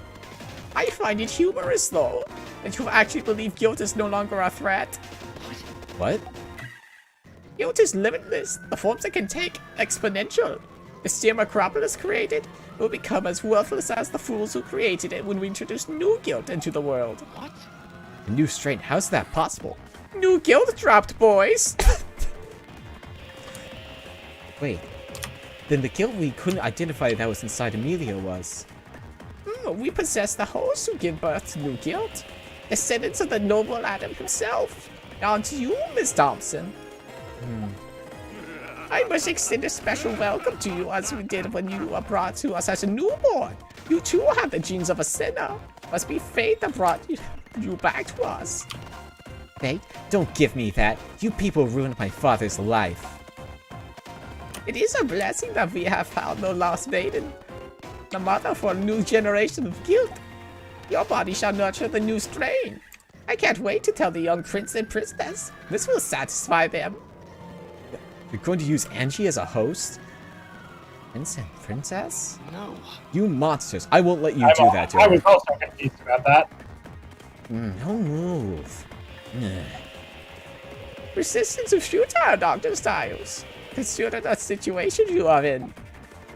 I find it humorous, though, that you actually believe guilt is no longer a threat. What? Guilt is limitless. The forms it can take, exponential. The steam Acropolis created will become as worthless as the fools who created it when we introduce new guilt into the world. What? A new strain? How's that possible? New guilt dropped, boys! Wait. Then the guilt we couldn't identify that was inside Amelia was... We possess the hosts who give birth to new guilt. Descendants of the noble Adam himself. On to you, Miss Thompson. I must extend a special welcome to you as we did when you were brought to us as a newborn. You too have the genes of a sinner. Must be fate that brought you back to us. Fate? Don't give me that. You people ruined my father's life. It is a blessing that we have found the lost maiden, the mother for a new generation of guilt. Your body shall nurture the new strain. I can't wait to tell the young prince and princess. This will satisfy them. You're going to use Angie as a host? Prince and princess? No. You monsters! I won't let you do that to I her. was also confused about that. No move. Persistence of futile, Dr. Styles. Consider the situation you are in.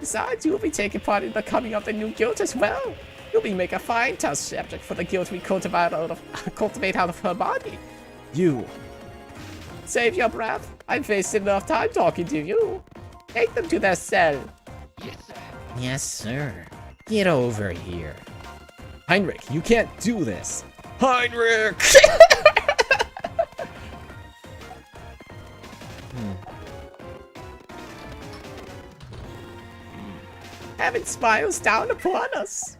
Besides, you will be taking part in the coming of the new guild as well. You'll be making a fine test subject for the guild we cultivate out of her body. You. Save your breath. I've wasted enough time talking to you. Take them to their cell. Yes, sir. Yes, sir. Get over here. Heinrich, you can't do this. Heinrich! Heaven smiles down upon us.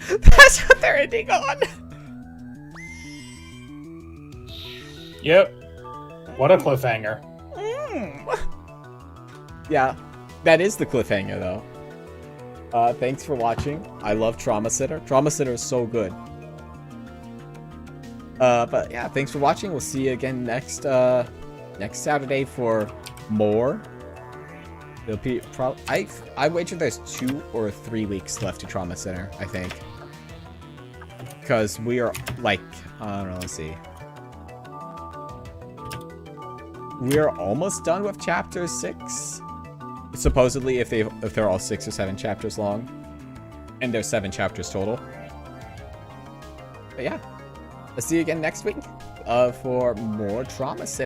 That's what they're ending on. Yep. What a cliffhanger. Yeah, that is the cliffhanger, though. Thanks for watching. I love Trauma Sitter. Trauma Sitter is so good. But yeah, thanks for watching. We'll see you again next Saturday for more. There'll be I wager there's 2 or 3 weeks left to Trauma Center, I think. Because we are like, I don't know, let's see. We are almost done with chapter 6. Supposedly, if they're all 6 or 7 chapters long. And there's 7 chapters total. But yeah. I'll see you again next week for more Trauma Center.